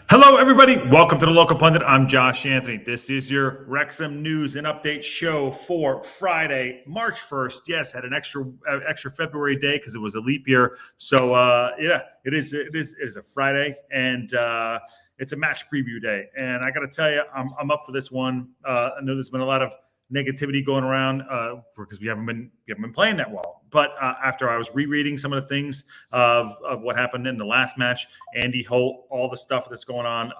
Hello, everybody. Welcome to the Local Pundit. I'm Josh Anthony. This is your Wrexham news and update show for Friday, March 1st. Yes, had an extra February day because it was a leap year. So it is a Friday, and it's a match preview day. And I got to tell you, I'm up for this one. I know there's been a lot of negativity going around because we haven't been playing that well. But after I was rereading some of the things of what happened in the last match, Andy Holt, all the stuff that's going on,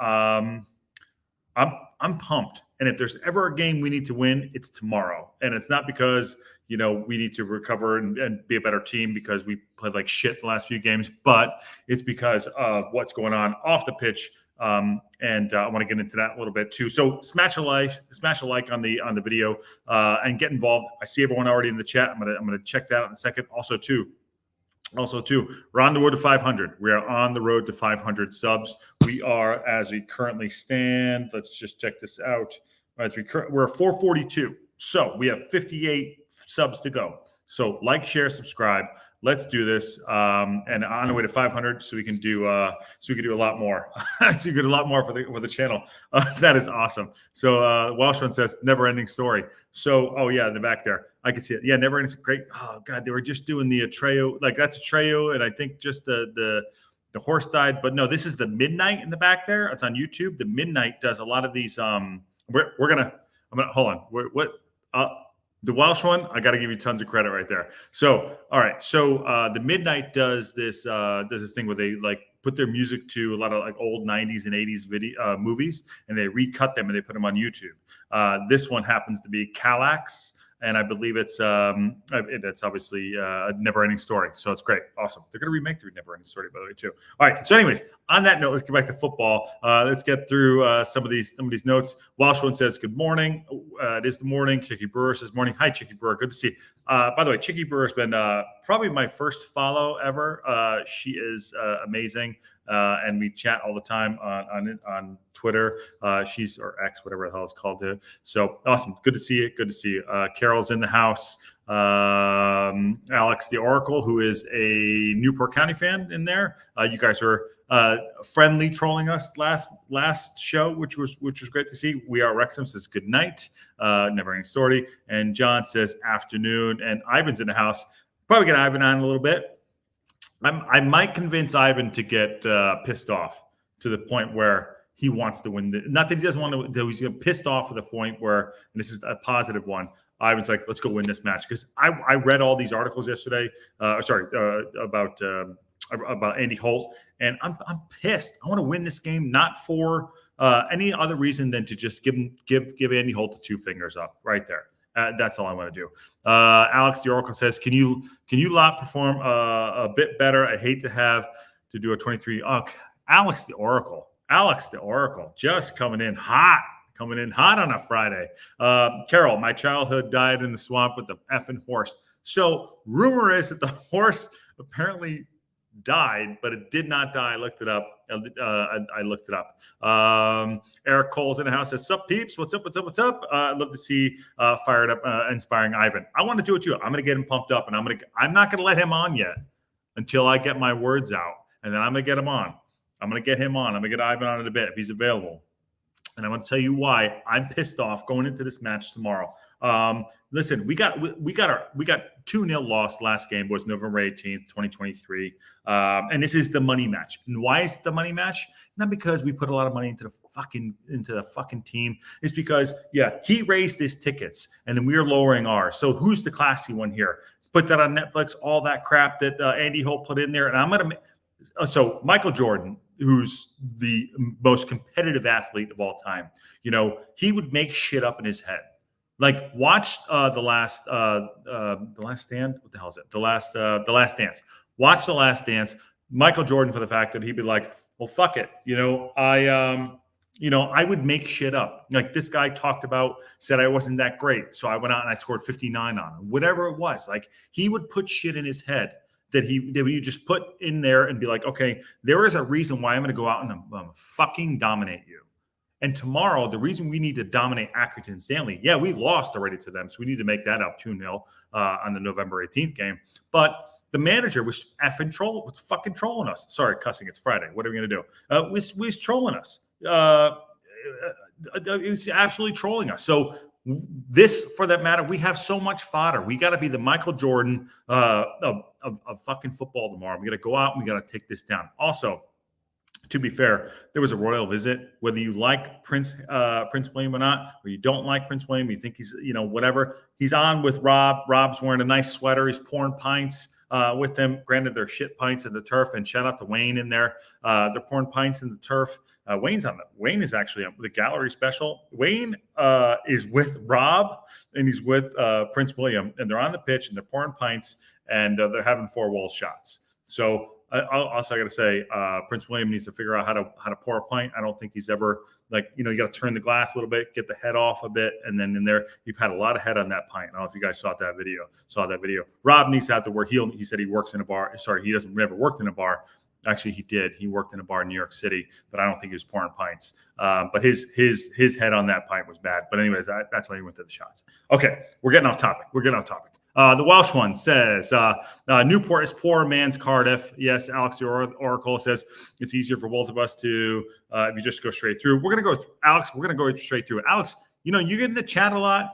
I'm pumped. And if there's ever a game we need to win, it's tomorrow. And it's not because we need to recover and be a better team because we played like shit the last few games, but it's because of what's going on off the pitch. And I want to get into that a little bit too. So smash a like on the video and get involved. I see everyone already in the chat. I'm gonna check that out in a second. Also too, we're on the road to 500. We are on the road to 500 subs. We are, as we currently stand. Let's just check this out. We're 442. So we have 58 subs to go. So like, share, subscribe. Let's do this, and on the way to 500, so we can do a lot more. So you get a lot more for the channel. That is awesome. So Welsh one says never-ending story. So in the back there, I can see it. Yeah, never-ending. Great. Oh God, they were just doing the Atreo. Like that's Atreo, and I think just the horse died. But no, this is the Midnight in the back there. It's on YouTube. The Midnight does a lot of these. I'm gonna hold on. The Welsh one, I got to give you tons of credit right there. So, all right. So the Midnight does this thing where they like put their music to a lot of like old 90s and 80s video movies, and they recut them and they put them on YouTube. This one happens to be Calax, and I believe it's obviously a never-ending story. So it's great, awesome. They're gonna remake the never-ending story, by the way, too. All right. So, anyways, on that note, let's get back to football. Let's get through some of these notes. Welsh one says, "Good morning." It is the morning. Chicky Brewer says, "Morning." Hi, Chicky Brewer. Good to see you. By the way, Chicky Brewer has been probably my first follow ever. She is amazing, and we chat all the time on Twitter. She's or X, whatever the hell it's called. So awesome. Good to see you. Good to see you. Carol's in the house. Alex the Oracle, who is a Newport County fan in there. You guys were friendly trolling us last show, which was great to see. We are Wrexham says good night. Never ending story. And John says afternoon. And Ivan's in the house. Probably get Ivan on a little bit. I might convince Ivan to get pissed off to the point where he wants to win. Not that he doesn't want to. He's pissed off to the point where, and this is a positive one. Ivan's like, let's go win this match, because I read all these articles yesterday. About Andy Holt, and I'm pissed. I want to win this game, not for any other reason than to just give Andy Holt the two fingers up right there. That's all I want to do. Alex the Oracle says, can you lot perform a bit better? I hate to have to do a 23. Oh, Alex the Oracle, just coming in hot on a Friday. Carol, my childhood died in the swamp with the effing horse. So rumor is that the horse apparently died, but it did not die. I looked it up. I looked it up. Eric Cole's in the house. Says, "Sup, peeps? What's up? I'd love to see fired up, inspiring Ivan. I want to do it too. I'm going to get him pumped up, and I'm not going to let him on yet until I get my words out, and then I'm going to get him on. I'm going to get him on. I'm going to get Ivan on in a bit if he's available. And I'm going to tell you why I'm pissed off going into this match tomorrow. Listen, we got 2-0 loss last game, was November 18th, 2023. And this is the money match. And why is it the money match? Not because we put a lot of money into the fucking team. It's because, he raised his tickets and then we're lowering ours. So who's the classy one here? Put that on Netflix, all that crap that Andy Holt put in there. And I'm going to, so Michael Jordan, who's the most competitive athlete of all time, he would make shit up in his head. Like, watch the last stand. What the hell is it? The last dance. Watch The Last Dance. Michael Jordan, for the fact that he'd be like, well, fuck it. I would make shit up. Like, this guy said I wasn't that great. So I went out and I scored 59 on him. Whatever it was. Like, he would put shit in his head that you just put in there and be like, okay, there is a reason why I'm going to go out and fucking dominate you. And tomorrow, the reason we need to dominate Accrington Stanley, we lost already to them, so we need to make that up 2-0 on the November 18th game. But The manager was was fucking trolling us. Sorry, cussing. It's Friday. What are we gonna do? Was trolling us. It was absolutely trolling us. So this, for that matter, we have so much fodder. We got to be the Michael Jordan of fucking football tomorrow. We got to go out and we got to take this down. Also, to be fair, there was a royal visit. Whether you like Prince William or not, or you don't like Prince William, you think he's, whatever. He's on with Rob. Rob's wearing a nice sweater. He's pouring pints with them. Granted, they're shit pints in the turf. And shout out to Wayne in there. They're pouring pints in the turf. Wayne is actually on the gallery special. Wayne is with Rob and he's with Prince William, and they're on the pitch and they're pouring pints and they're having 4-wall shots. So also, I got to say, Prince William needs to figure out how to pour a pint. I don't think he's ever you got to turn the glass a little bit, get the head off a bit, and then in there, you've had a lot of head on that pint. I don't know if you guys saw that video. Rob needs to have to work. He said he works in a bar. Sorry, he doesn't never worked in a bar. Actually, he did. He worked in a bar in New York City, but I don't think he was pouring pints. But his head on that pint was bad. But anyways, that's why he went to the shots. Okay, we're getting off topic. The Welsh one says, Newport is poor man's Cardiff. Yes, Alex, the Oracle says it's easier for both of us to, if you just go straight through. We're going to go, Alex, straight through. Alex, you get in the chat a lot.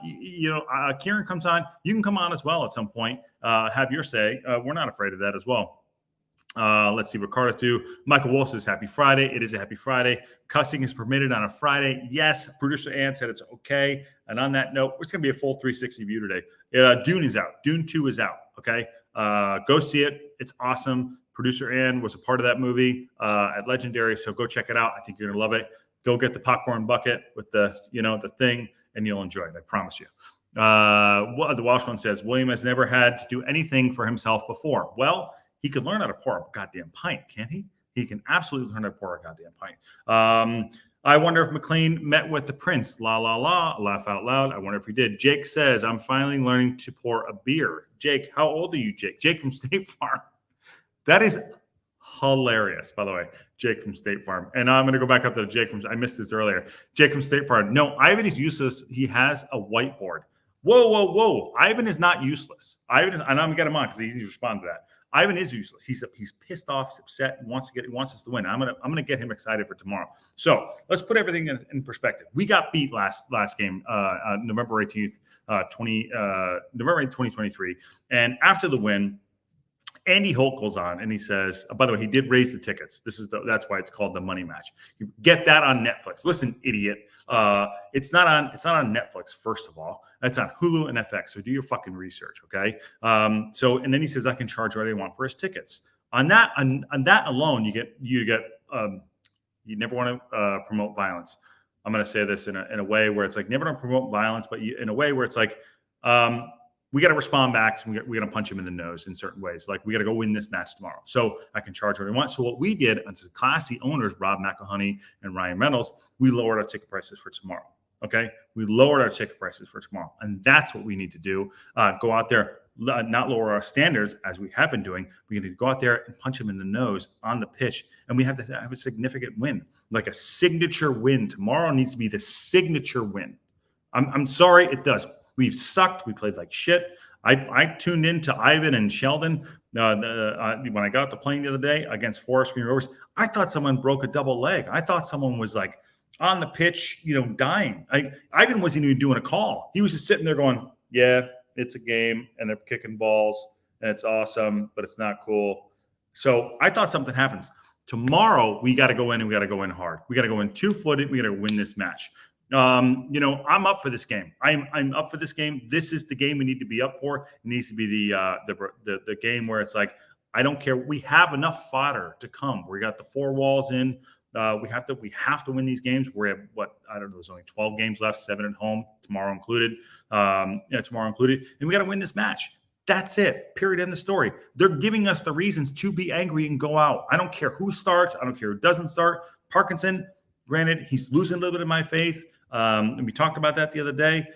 Kieran comes on. You can come on as well at some point. Have your say. We're not afraid of that as well. Let's see, Ricardo too. Michael Wolf says happy Friday. It is a happy Friday. Cussing is permitted on a Friday. Yes, producer Ann said it's okay. And on that note, it's going to be a full 360 view today. Dune is out. Dune 2 is out. Okay. Go see it. It's awesome. Producer Ann was a part of that movie at Legendary. So go check it out. I think you're going to love it. Go get the popcorn bucket with the thing, and you'll enjoy it. I promise you. The Welsh one says, William has never had to do anything for himself before. Well, he could learn how to pour a goddamn pint, can't he? He can absolutely learn how to pour a goddamn pint. I wonder if McLean met with the prince. La, la, la. Laugh out loud. I wonder if he did. Jake says, I'm finally learning to pour a beer. Jake, how old are you, Jake? Jake from State Farm. That is hilarious, by the way. Jake from State Farm. And I'm going to go back up to Jake from, I missed this earlier. Jake from State Farm. No, Ivan is useless. He has a whiteboard. Whoa. Ivan is not useless. Ivan is, and I'm going to get him on because he's easy to respond to that. Ivan is useless. He's pissed off. He's upset. He wants us to win. I'm gonna get him excited for tomorrow. So let's put everything in perspective. We got beat last game, November 18th, November 8th, 2023. And after the win, Andy Holt goes on and he says, by the way, he did raise the tickets. That's why it's called the money match. You get that on Netflix. Listen, idiot. It's not on Netflix, first of all. It's on Hulu and FX. So do your fucking research, okay? And then he says I can charge what I want for his tickets. On that alone, you never want to promote violence. I'm going to say this in a way where it's like never to promote violence, but in a way where it's like we got to respond back. So we got to punch him in the nose in certain ways. Like we got to go win this match tomorrow. So I can charge what I want. So what we did as classy owners, Rob McElhenney and Ryan Reynolds, we lowered our ticket prices for tomorrow. Okay. We lowered our ticket prices for tomorrow. And that's what we need to do. Go out there, not lower our standards as we have been doing. We need to go out there and punch him in the nose on the pitch. And we have to have a significant win, like a signature win. Tomorrow needs to be the signature win. I'm sorry. It does. We've sucked. We played like shit. I tuned in to Ivan and Sheldon when I got off the plane the other day against Forest Green Rovers. I thought someone broke a double leg. I thought someone was like on the pitch, dying. Ivan wasn't even doing a call. He was just sitting there going, yeah, it's a game and they're kicking balls and it's awesome, but it's not cool. So I thought something happens. Tomorrow, we got to go in and we got to go in hard. We got to go in two-footed. We got to win this match. I'm up for this game. I'm up for this game. This is the game we need to be up for. It needs to be the game where it's like, I don't care. We have enough fodder to come. We got the 4 walls in. We have to win these games. We have I don't know. There's only 12 games left, 7 at home, tomorrow included. And we got to win this match. That's it. Period. End of story. They're giving us the reasons to be angry and go out. I don't care who starts. I don't care who doesn't start. Parkinson, granted, he's losing a little bit of my faith. And we talked about that the other day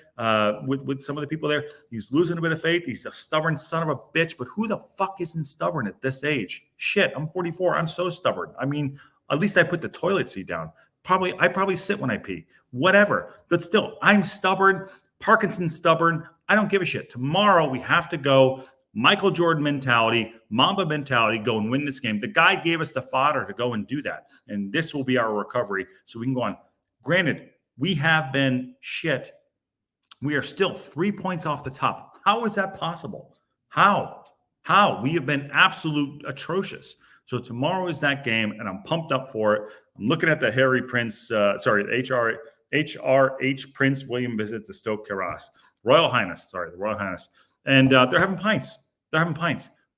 with some of the people there. He's losing a bit of faith. He's a stubborn son of a bitch. But who the fuck isn't stubborn at this age? Shit, I'm 44. I'm so stubborn. I mean, at least I put the toilet seat down. I probably sit when I pee. Whatever. But still, I'm stubborn. Parkinson's stubborn. I don't give a shit. Tomorrow we have to go Michael Jordan mentality, Mamba mentality, go and win this game. The guy gave us the fodder to go and do that. And this will be our recovery so we can go on. Granted, we have been shit. We are still 3 points off the top. How is that possible? How? We have been absolute atrocious. So tomorrow is that game, and I'm pumped up for it. I'm looking at the HRH Prince William visit to STōK Cae Ras. The Royal Highness. And they're having pints.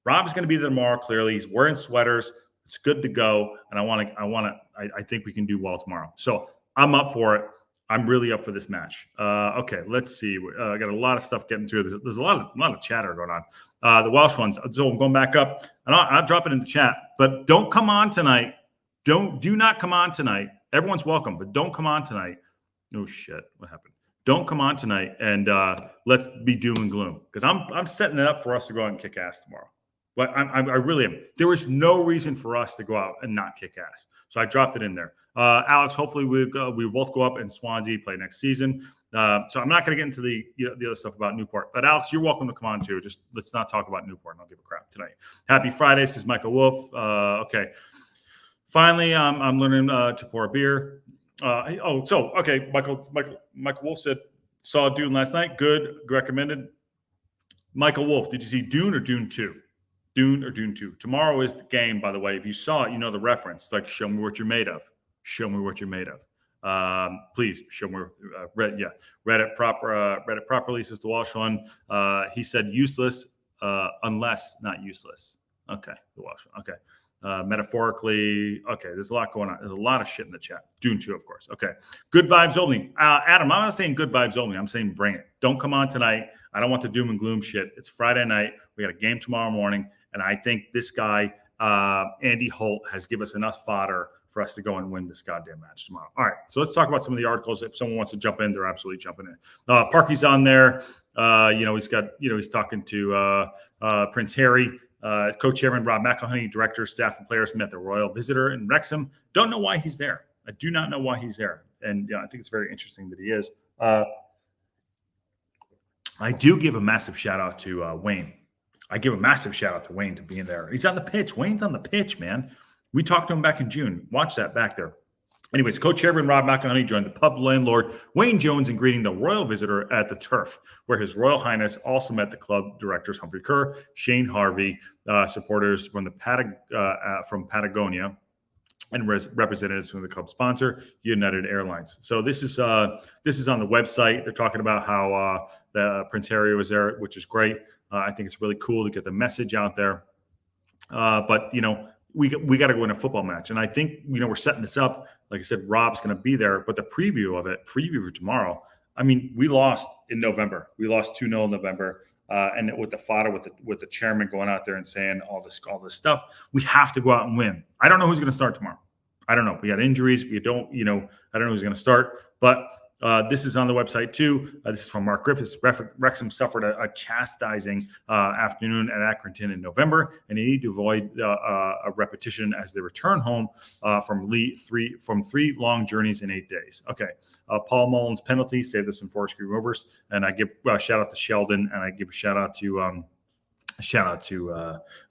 Rob's going to be there tomorrow, clearly. He's wearing sweaters. It's good to go. And I think we can do well tomorrow. So I'm up for it. I'm really up for this match. Okay, let's see. I got a lot of stuff getting through. There's a lot of chatter going on. The Welsh ones. So I'm going back up, and I'll drop it in the chat. But don't come on tonight. Do not come on tonight. Everyone's welcome, but don't come on tonight. Oh shit! What happened? Don't come on tonight, and let's be doom and gloom, because I'm setting it up for us to go out and kick ass tomorrow. But I really am. There is no reason for us to go out and not kick ass. So I dropped it in there. Alex, hopefully we both go up in Swansea, play next season. So I'm not going to get into the other stuff about Newport. But Alex, you're welcome to come on too. Just let's not talk about Newport. And I'll give a crap tonight. Happy Friday. This is Michael Wolf. Okay. Finally, I'm learning to pour a beer. Okay. Michael Wolf said, saw Dune last night. Good. Recommended. Michael Wolf, did you see Dune or Dune 2? Dune or Dune 2. Tomorrow is the game, by the way. If you saw it, you know the reference. It's like, show me what you're made of. Show me what you're made of. Please show me. Read it properly, says the Walsh one. He said useless, unless not useless. Okay, the Walsh one. Okay. Metaphorically, okay, there's a lot going on. There's a lot of shit in the chat. Dune 2, of course. Okay. Good vibes only. Adam, I'm not saying good vibes only. I'm saying bring it. Don't come on tonight. I don't want the doom and gloom shit. It's Friday night. We got a game tomorrow morning. And I think this guy, Andy Holt, has given us enough fodder for us to go and win this goddamn match tomorrow. All right, so let's talk about some of the articles. If someone wants to jump in, they're absolutely jumping in. Parky's on there. He's talking to Prince Harry. Co-chairman Rob McElhenney, director, staff, and players met the royal visitor in Wrexham. Don't know why he's there. I do not know why he's there. And I think it's very interesting that he is. I do give a massive shout out to Wayne. I give a massive shout out to Wayne to being there. He's on the pitch. Wayne's on the pitch, man. We talked to him back in June. Watch that back there. Anyways, co-chairman Rob McElhenney joined the pub landlord Wayne Jones in greeting the royal visitor at the Turf, where His Royal Highness also met the club directors Humphrey Kerr, Shane Harvey, supporters from from Patagonia, and representatives from the club sponsor, United Airlines. So this is on the website. They're talking about how the Prince Harry was there, which is great. I think it's really cool to get the message out there. But we got to go in a football match, and I think we're setting this up. Like I said, Rob's going to be there, but the preview for tomorrow. I mean, we lost in November. We lost 2-0 in November, and with the fodder, with the chairman going out there and saying all this stuff, we have to go out and win. I don't know who's going to start tomorrow. I don't know. We got injuries. We don't. I don't know who's going to start, but. This is on the website too. This is from Mark Griffiths. Wrexham suffered a chastising afternoon at Accrington in November, and they need to avoid a repetition as they return home from three long journeys in 8 days. Okay, Paul Mullen's penalty saved us some 4 screen rovers, and I give a shout out to Sheldon, and I give a shout out to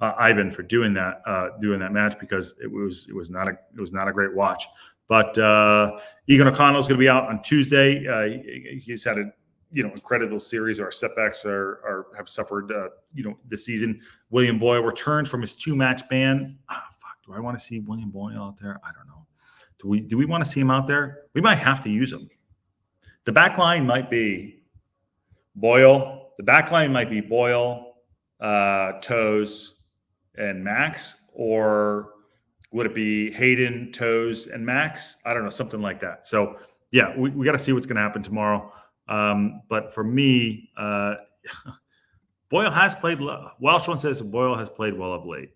Ivan for doing that match, because it was not a great watch. But Egan O'Connell is going to be out on Tuesday. He's had a incredible series. Our setbacks have suffered this season. William Boyle returns from his 2-match ban. Do I want to see William Boyle out there? I don't know. Do we want to see him out there? We might have to use him. The back line might be Boyle. The back line might be Boyle, Toes, and Max, or would it be Hayden, Toes, and Max? I don't know, something like that. So, yeah, we got to see what's going to happen tomorrow. But for me, Boyle has played. Welsh one says Boyle has played well of late.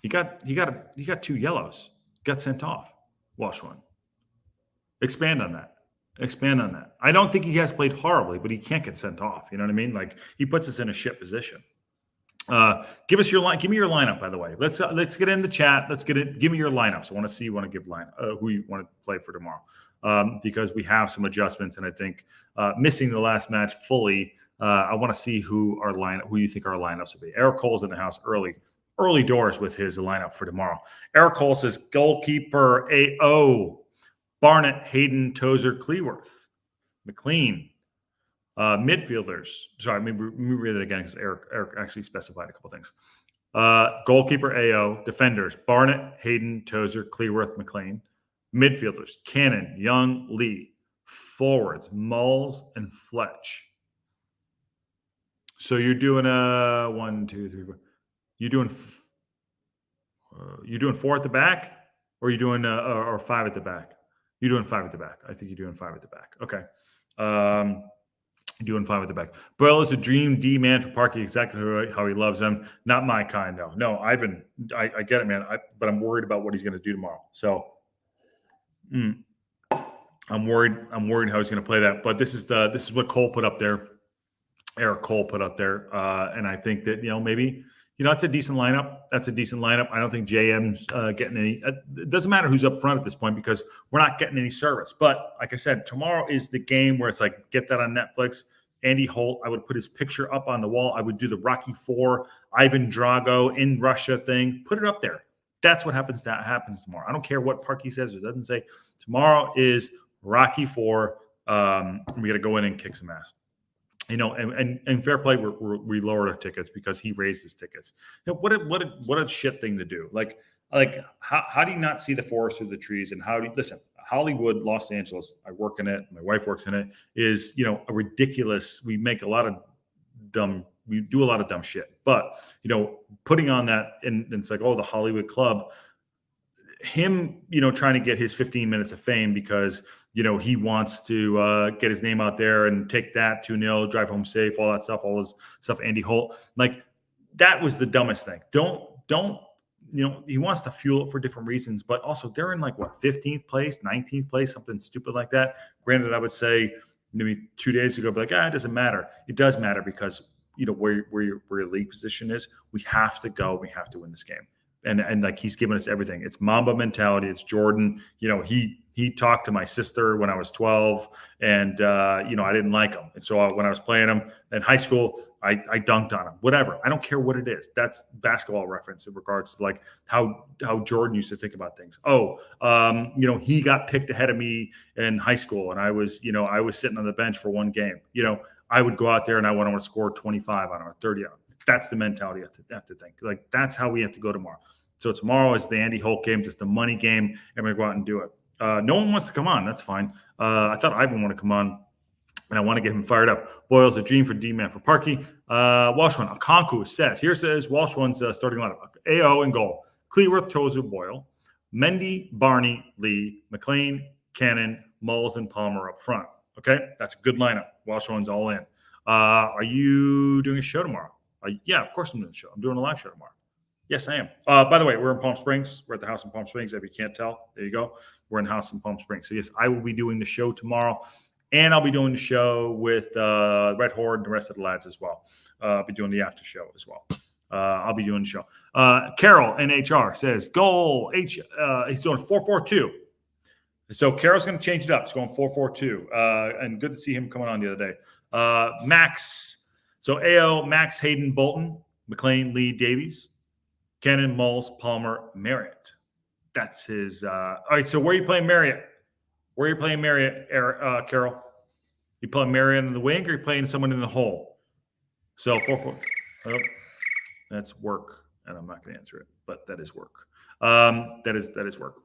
He got 2 yellows. Got sent off. Welsh one. Expand on that. I don't think he has played horribly, but he can't get sent off. You know what I mean? Like, he puts us in a shit position. Give us your line. Give me your lineup, by the way. Let's get in the chat. Give me your lineups. I want to see who you want to play for tomorrow, because we have some adjustments, and I think missing the last match fully I want to see who you think our lineups will be. Eric Cole's in the house early doors with his lineup for tomorrow. Eric Cole says goalkeeper AO, Barnett, Hayden, Tozer, Cleworth, McLean. Midfielders. Sorry, let me read it again because Eric actually specified a couple things. Goalkeeper AO, defenders Barnett, Hayden, Tozer, Cleworth, McLean. Midfielders Cannon, Young, Lee. Forwards Mulls and Fletch. So you're doing a 1, 2, 3, 4. You doing 4 at the back, or you doing or 5 at the back? You're doing 5 at the back. I think you're doing 5 at the back. Okay. Doing 5 at the back. Boyle is a dream D man for Parky, exactly how he loves him. Not my kind though. No, I get it, man. But I'm worried about what he's going to do tomorrow. So I'm worried how he's going to play that. But this is what Cole put up there. Eric Cole put up there, and I think that maybe that's a decent lineup. That's a decent lineup. I don't think JM's getting any. It doesn't matter who's up front at this point because we're not getting any service. But like I said, tomorrow is the game where it's like, get that on Netflix. Andy Holt, I would put his picture up on the wall. I would do the Rocky IV, Ivan Drago in Russia thing. Put it up there. That's what happens tomorrow. I don't care what Parky says or doesn't say. Tomorrow is Rocky IV. We got to go in and kick some ass. And fair play, we lowered our tickets because he raised his tickets. What a shit thing to do. Like how do you not see the forest through the trees? And how do you listen? Hollywood, Los Angeles, I work in it. My wife works in it. Is a ridiculous. We do a lot of dumb shit. But putting on that and it's like, oh, the Hollywood club. Him, trying to get his 15 minutes of fame because he wants to get his name out there and take that 2-0, drive home safe, all that stuff, all his stuff. Andy Holt, like that was the dumbest thing. Don't he wants to fuel it for different reasons, but also they're in like what 15th place, 19th place, something stupid like that. Granted, I would say maybe 2 days ago, but like it doesn't matter. It does matter because where your league position is. We have to go. We have to win this game. And like he's given us everything. It's Mamba mentality. It's Jordan. He talked to my sister when I was 12, and I didn't like him. And so when I was playing him in high school, I dunked on him. Whatever. I don't care what it is. That's basketball reference in regards to like how Jordan used to think about things. He got picked ahead of me in high school, and I was sitting on the bench for one game. I would go out there and I want to score 25 on him or 30 on him. That's the mentality I have to think. Like that's how we have to go tomorrow. So tomorrow is the Andy Holt game, just the money game, and we're going to go out and do it. No one wants to come on. That's fine. I thought Ivan wanted to come on, and I want to get him fired up. Boyle's a dream for D-man for Parky. Walsh one. Okonkwo says Walsh one's starting lineup. AO in goal. Cleworth, Tozer, Boyle. Mendy, Barney, Lee, McLean, Cannon, Mulls, and Palmer up front. Okay? That's a good lineup. Walsh one's all in. Are you doing a show tomorrow? Yeah, of course I'm doing a show. I'm doing a live show tomorrow. Yes, I am. By the way, we're in Palm Springs. We're at the house in Palm Springs. If you can't tell, there you go. We're in the house in Palm Springs. So, yes, I will be doing the show tomorrow. And I'll be doing the show with Red Horde and the rest of the lads as well. I'll be doing the after show as well. I'll be doing the show. Carol, NHR, says, goal. He's doing 4-4-2. So, Carol's going to change it up. He's going 4-4-2. And good to see him coming on the other day. Max. So, AO, Max, Hayden, Bolton, McLean, Lee, Davies. Cannon, Mulls, Palmer, Marriott. That's his. All right, so where are you playing Marriott? Where are you playing Marriott, Carol? You playing Marriott in the wing or you playing someone in the hole? So 4-4. Oh, that's work, and I'm not going to answer it, but that is work. That is work.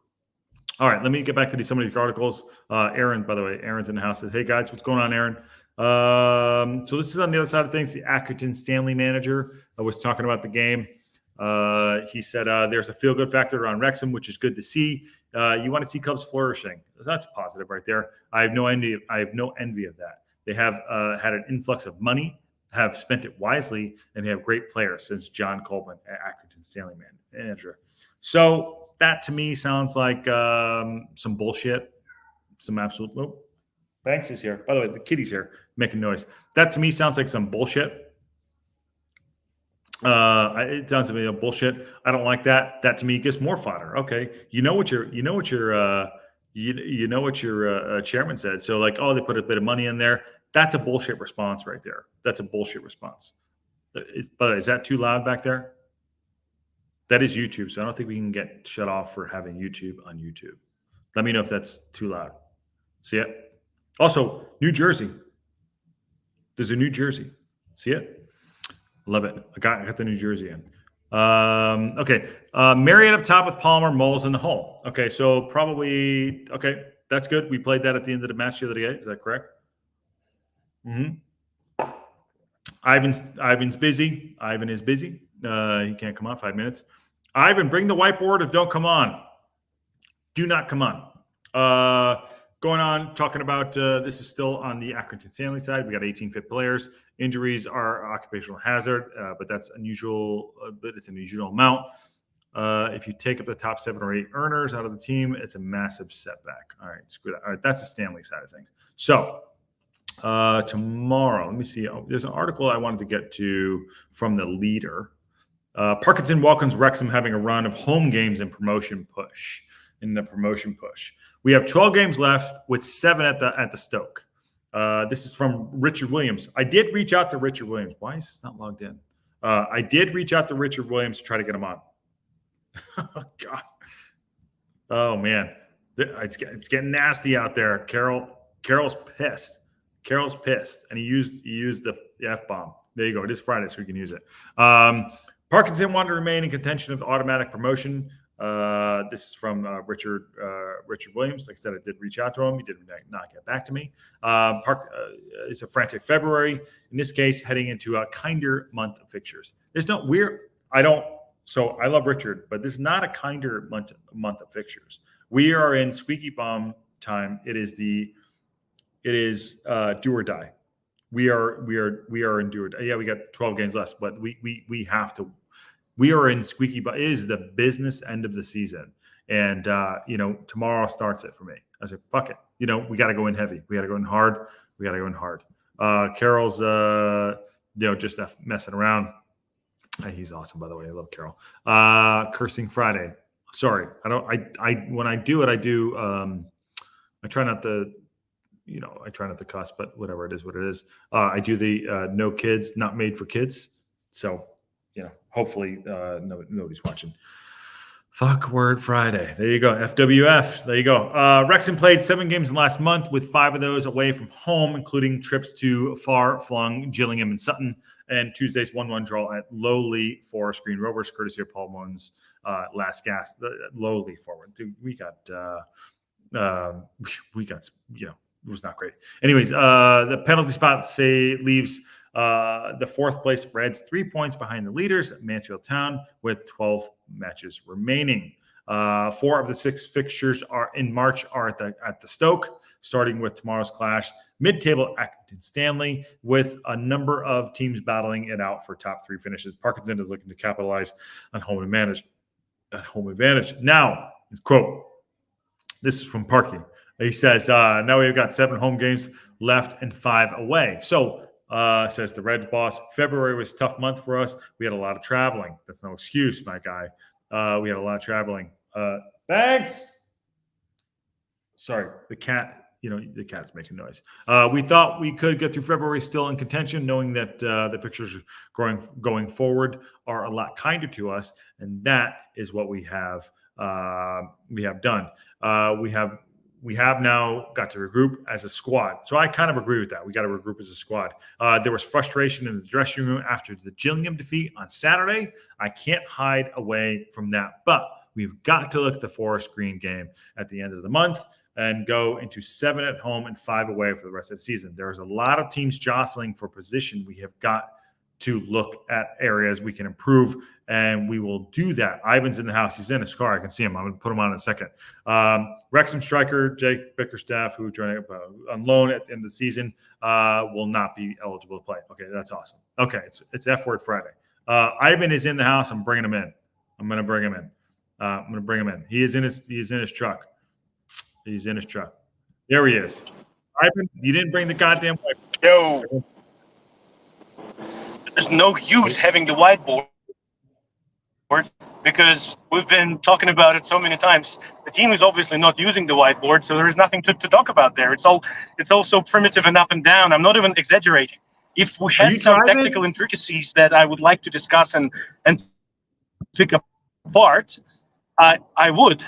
All right, let me get back to some of these articles. Aaron, by the way, Aaron's in the house. Says, hey guys, what's going on, Aaron? So this is on the other side of things. The Accrington Stanley manager was talking about the game. He said there's a feel-good factor around Wrexham, which is good to see. You want to see clubs flourishing. That's positive right there. I have no envy of that. They have had an influx of money, have spent it wisely, and they have great players since John Coleman, Accrington Stanley manager. So that to me sounds like some bullshit, some absolute. Oh, Banks is here. By the way, the kitty's here making noise. That to me sounds like some bullshit. It sounds to me a bullshit. I don't like that. That to me gives more fodder. Okay, you know what your chairman said. So like, oh, they put a bit of money in there. That's a bullshit response right there. That's a bullshit response. By the way, is that too loud back there? That is YouTube, so I don't think we can get shut off for having YouTube on YouTube. Let me know if that's too loud. See it? Also, New Jersey. There's a New Jersey. See it? Love it. I got the New Jersey in. Okay. Marriott up top with Palmer, Moles in the hole. Okay, so probably, okay, that's good. We played that at the end of the match the other day. Is that correct? Mm-hmm. Ivan's busy. Ivan is busy. He can't come on 5 minutes. Ivan, bring the whiteboard or don't come on. Do not come on. Going on, talking about this is still on the Accrington Stanley side. We got 18 fit players. Injuries are occupational hazard, but that's unusual. But it's an unusual amount. If you take up the top 7 or 8 earners out of the team, it's a massive setback. All right, screw that. All right, that's the Stanley side of things. So tomorrow, let me see. Oh, there's an article I wanted to get to from the Leader. Parkinson welcomes Wrexham having a run of home games in the promotion push. We have 12 games left with 7 at the STōK. This is from Richard Williams. I did reach out to Richard Williams. Why is it not logged in? I did reach out to Richard Williams to try to get him on. Oh, God. Oh, man. It's getting nasty out there. Carol's pissed. And he used the F-bomb. There you go. It is Friday, so we can use it. Parkinson wanted to remain in contention of automatic promotion. This is from Richard Williams. Like I said, I did reach out to him. He did not get back to me. It's a frantic February. In this case, heading into a kinder month of fixtures. So I love Richard, but this is not a kinder month of fixtures. We are in squeaky bum time. It is do or die. We are in do or die. Yeah, we got 12 games left, but we have to. We are in squeaky bum. It is the business end of the season, and tomorrow starts it for me. I said, fuck it. We got to go in heavy. We got to go in hard. Carol's just messing around. He's awesome, by the way. I love Carol. Cursing Friday. Sorry, when I do it, I do. I try not to. I try not to cuss, but whatever it is, what it is. I do the no kids, not made for kids. So, hopefully nobody's watching. Fuck word Friday. There you go. FWF. There you go. Wrexham played 7 games in the last month, with 5 of those away from home, including trips to far-flung Gillingham and Sutton, and Tuesday's 1-1 draw at lowly Forest Green Rovers, courtesy of Paul Moon's last gas. The lowly forward. Dude, we got it was not great. Anyways, the penalty spot leaves the 4th place Reds 3 points behind the leaders, Mansfield Town, with 12 matches remaining. 4 of the 6 fixtures are in March are at the STōK, starting with tomorrow's clash. Mid-table Accrington Stanley, with a number of teams battling it out for top 3 finishes. Parkinson is looking to capitalize on home advantage. Now, quote, this is from Parky. He says, now we've got 7 home games left and 5 away. So, says the Reds boss, February was a tough month for us. We had a lot of traveling. That's no excuse, my guy. We had a lot of traveling. Thanks. Sorry, the cat, the cat's making noise. We thought we could get through February still in contention, knowing that the fixtures going forward are a lot kinder to us. And that is what we have done. We have now got to regroup as a squad. So I kind of agree with that. We got to regroup as a squad. There was frustration in the dressing room after the Gillingham defeat on Saturday. I can't hide away from that. But we've got to look at the Forest Green game at the end of the month and go into 7 at home and 5 away for the rest of the season. There's a lot of teams jostling for position. We have got to look at areas we can improve, and we will do that. Ivan's in the house. He's in his car. I can see him. I'm going to put him on in a second. Wrexham striker Jake Bickerstaff, who joined on loan at the end of the season, will not be eligible to play. Okay, that's awesome. Okay, it's F-word Friday. Ivan is in the house. I'm bringing him in. I'm going to bring him in. He is in his truck. He's in his truck. There he is. Ivan, you didn't bring the goddamn wife. Yo. There's no use having the whiteboard because we've been talking about it so many times. The team is obviously not using the whiteboard, so there is nothing to talk about there. It's all so primitive and up and down. I'm not even exaggerating. If we had some technical intricacies that I would like to discuss and pick apart, I would.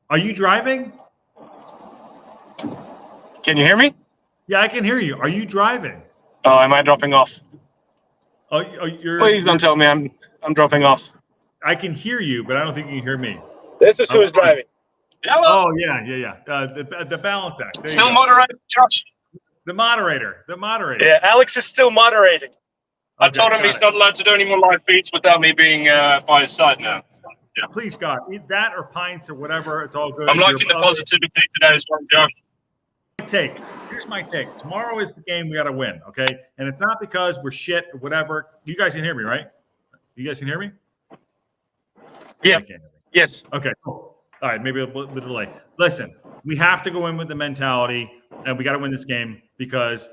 Are you driving? Can you hear me? Yeah, I can hear you. Are you driving? Oh, am I dropping off? Please don't tell me I'm dropping off. I can hear you, but I don't think you can hear me. This is who's driving. Hello? Oh, yeah. The balance act. There still moderating, Josh? The moderator. Yeah, Alex is still moderating. I told him he's not allowed to do any more live feeds without me being by his side now. So, yeah. Please, God. Eat that or pints or whatever. It's all good. I'm liking the positivity today as well, Josh. Here's my take. Tomorrow is the game we got to win, okay? And it's not because we're shit or whatever. You guys can hear me, right? You guys can hear me? Yes. Yes. Okay, cool. All right, maybe a bit of delay. Listen, we have to go in with the mentality, and we got to win this game because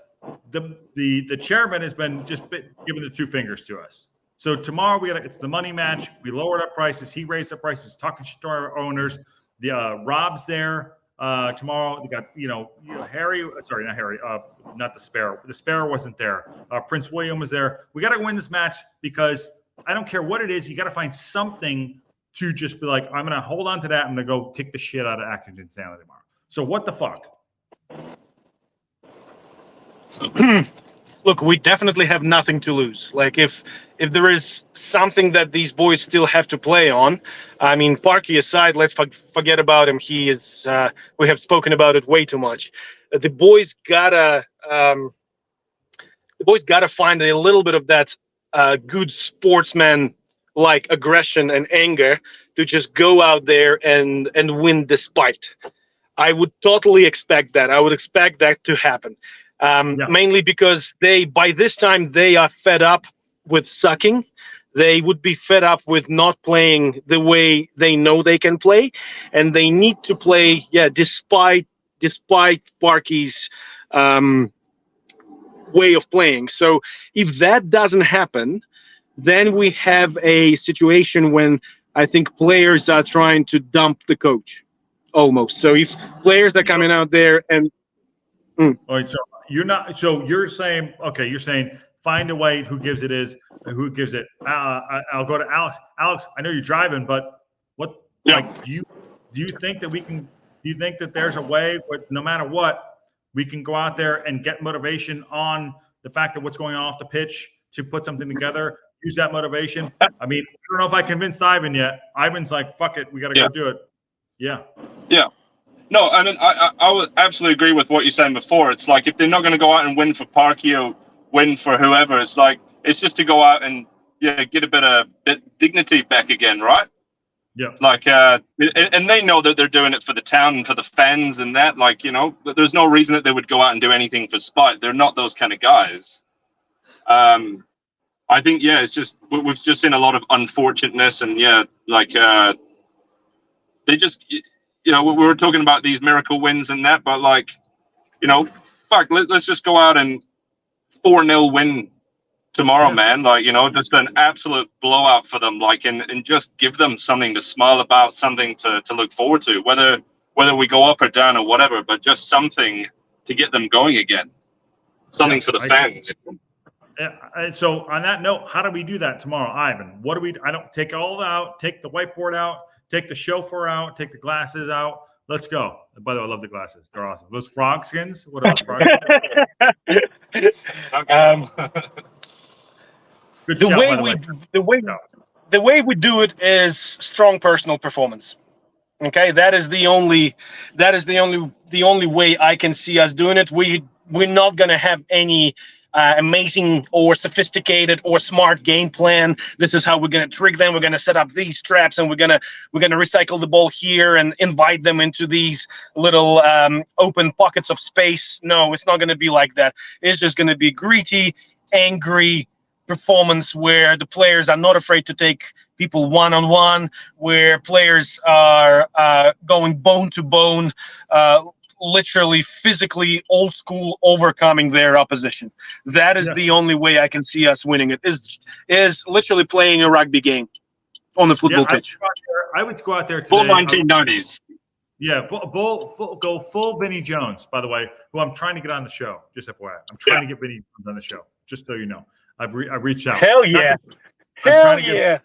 the chairman has been giving the two fingers to us. So tomorrow it's the money match. We lowered up prices. He raised up prices, talking shit to our owners. The Rob's there. Tomorrow they got Harry. Sorry, not Harry. Not the Sparrow. The Sparrow wasn't there. Prince William was there. We got to win this match because I don't care what it is. You got to find something to just be like, I'm going to hold on to that. I'm going to go kick the shit out of Accrington Stanley tomorrow. So what the fuck? Look, we definitely have nothing to lose. Like if there is something that these boys still have to play on, I mean, Parky aside, let's forget about him. He is. We have spoken about it way too much. The boys gotta find a little bit of that good sportsman like aggression and anger to just go out there and win despite. I would totally expect that. I would expect that to happen. Mainly because by this time they are fed up with sucking. They would be fed up with not playing the way they know they can play, and they need to play, despite Parky's way of playing. So if that doesn't happen, then we have a situation when I think players are trying to dump the coach, almost. So if players are coming out there and all right, so you're saying, okay, you're saying find a way. Who gives it? I'll go to Alex. Alex, I know you're driving, but what? Yeah. Like, do you think that we can? Do you think that there's a way, but no matter what, we can go out there and get motivation on the fact that what's going on off the pitch to put something together? Use that motivation. I mean, I don't know if I convinced Ivan yet. Ivan's like, "Fuck it, we got to go do it." Yeah. Yeah. No, I mean, I would absolutely agree with what you're saying before. It's like if they're not going to go out and win for Parky or win for whoever, it's just to go out and get a bit dignity back again, right? Yeah. Like, and they know that they're doing it for the town and for the fans and that. Like, there's no reason that they would go out and do anything for spite. They're not those kind of guys. I think it's just we've just seen a lot of unfortunateness and they just. We were talking about these miracle wins and that, but let's just go out and 4-0 win tomorrow, man. Just an absolute blowout for them, and just give them something to smile about, something to look forward to, whether we go up or down or whatever, but just something to get them going again, something for the fans. So on that note, how do we do that tomorrow, Ivan? What do we? I don't take all out, take the whiteboard out. Take the chauffeur out. Take the glasses out. Let's go. By the way, I love the glasses. They're awesome. Those frog skins. What are those frog skins? The way we do it is strong personal performance. Okay, that is the only way I can see us doing it. We're not gonna have any amazing or sophisticated or smart game plan. This is how we're going to trick them. We're going to set up these traps, and we're going to recycle the ball here and invite them into these little open pockets of space. No, it's not going to be like that. It's just going to be gritty, angry performance where the players are not afraid to take people one-on-one, where players are going bone to bone, literally physically old school, overcoming their opposition. That is the only way I can see us winning it, is literally playing a rugby game. on the football Yeah, pitch. I would go out there today. Full 1990s. Yeah, go full Vinnie Jones, by the way, who I'm trying to get on the show. Just FYI. I'm trying to get Vinnie Jones on the show, just so you know. I've reached out. Hell yeah. Hell yeah.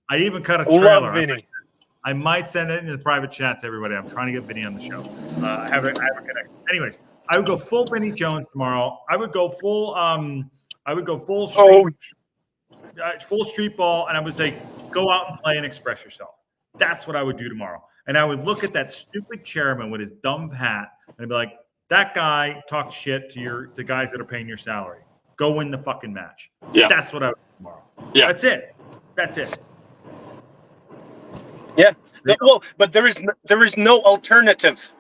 I even cut a Love trailer. Vinny. I might send it in the private chat to everybody. I'm trying to get Vinny on the show. I have a connection. Anyways, I would go full Vinny Jones tomorrow. I would go full full street ball, and I would say go out and play and express yourself. That's what I would do tomorrow. And I would look at that stupid chairman with his dumb hat and be like, that guy talks shit to the guys that are paying your salary. Go win the fucking match. Yeah. That's what I would do tomorrow. Yeah. That's it. Yeah. Well, but there is no alternative.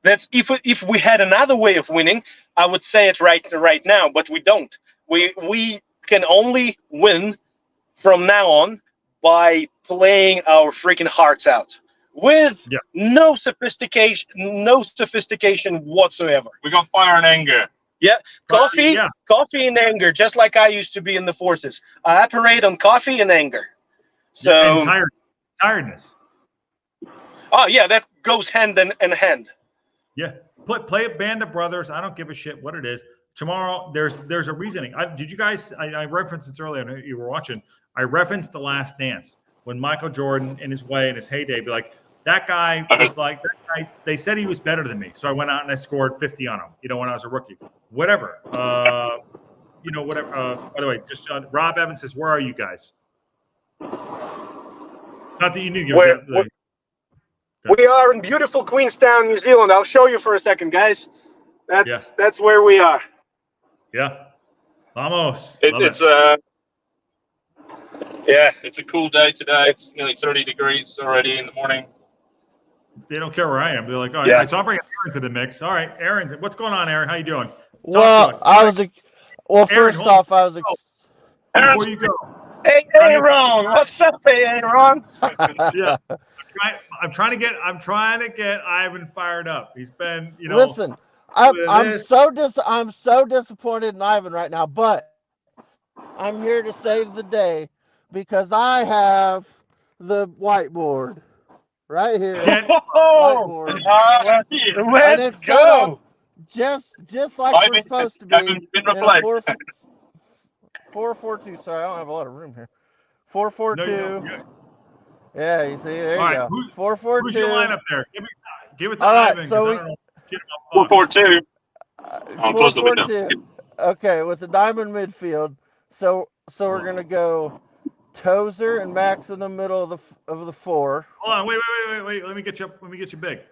That's if we had another way of winning, I would say it right now, but we don't. We can only win from now on by playing our freaking hearts out with no sophistication whatsoever. We got fire and anger. Yeah, coffee and anger, just like I used to be in the forces. I operate on coffee and anger. So and tiredness. Oh yeah, that goes hand in hand. Yeah, play a Band of Brothers. I don't give a shit what it is. Tomorrow, there's a reasoning. Did you guys? I referenced this earlier. I know you were watching. I referenced The Last Dance when Michael Jordan, in his way, in his heyday, be like, that guy was like that guy. They said he was better than me, so I went out and I scored 50 on him. When I was a rookie, whatever. Whatever. By the way, just Rob Evans says, "Where are you guys?" Not that you knew. We are in beautiful Queenstown, New Zealand. I'll show you for a second, guys. That's where we are. Yeah. Vamos. It's a cool day today. It's nearly 30 degrees already in the morning. They don't care where I am. They're like, all right, so I'll bring Aaron to the mix. All right, Aaron, what's going on, Aaron? How you doing? First off, before you go. Hey, Aaron, what's up, Aaron? Yeah. I'm trying to get Ivan fired up. He's been, Listen, I'm so disappointed in Ivan right now, but I'm here to save the day because I have the whiteboard right here. Whiteboard. Let's go. Just like we're supposed to be. Been replaced. 4-4-2. Sorry, I don't have a lot of room here. 4-4-2. No, yeah, you see, there you go. 4-4-2. Who's your lineup there? Give it to All right, Ivan. so 4-4-2. I'll close the window. 4-4-2. Okay, with the diamond midfield. So we're gonna go Tozer and Max in the middle of the four. Hold on, wait. Let me get you big.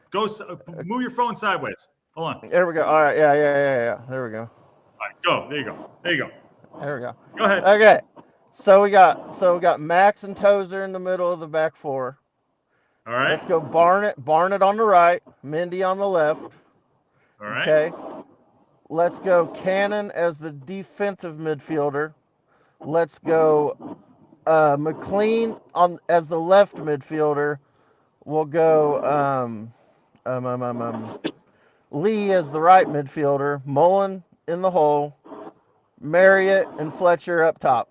Move your phone sideways. Hold on. There we go. All right, yeah. There we go. All right, go. There you go. There we go. Go ahead. Okay. So we got Max and Tozer in the middle of the back four. All right. Let's go Barnett on the right, Mindy on the left. All right. Okay. Let's go Cannon as the defensive midfielder. Let's go McLean as the left midfielder. We'll go Lee as the right midfielder. Mullen in the hole. Marriott and Fletcher up top.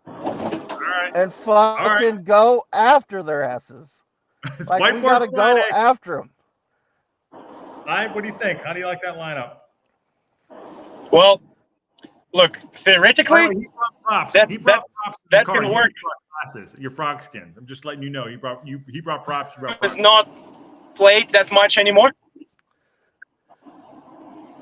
All right. And fucking go after their asses. Like we gotta go after them. What do you think? How do you like that lineup? Well, look, theoretically, he brought props. That can work. Your frog skins. I'm just letting you know. He brought props. It's not played that much anymore.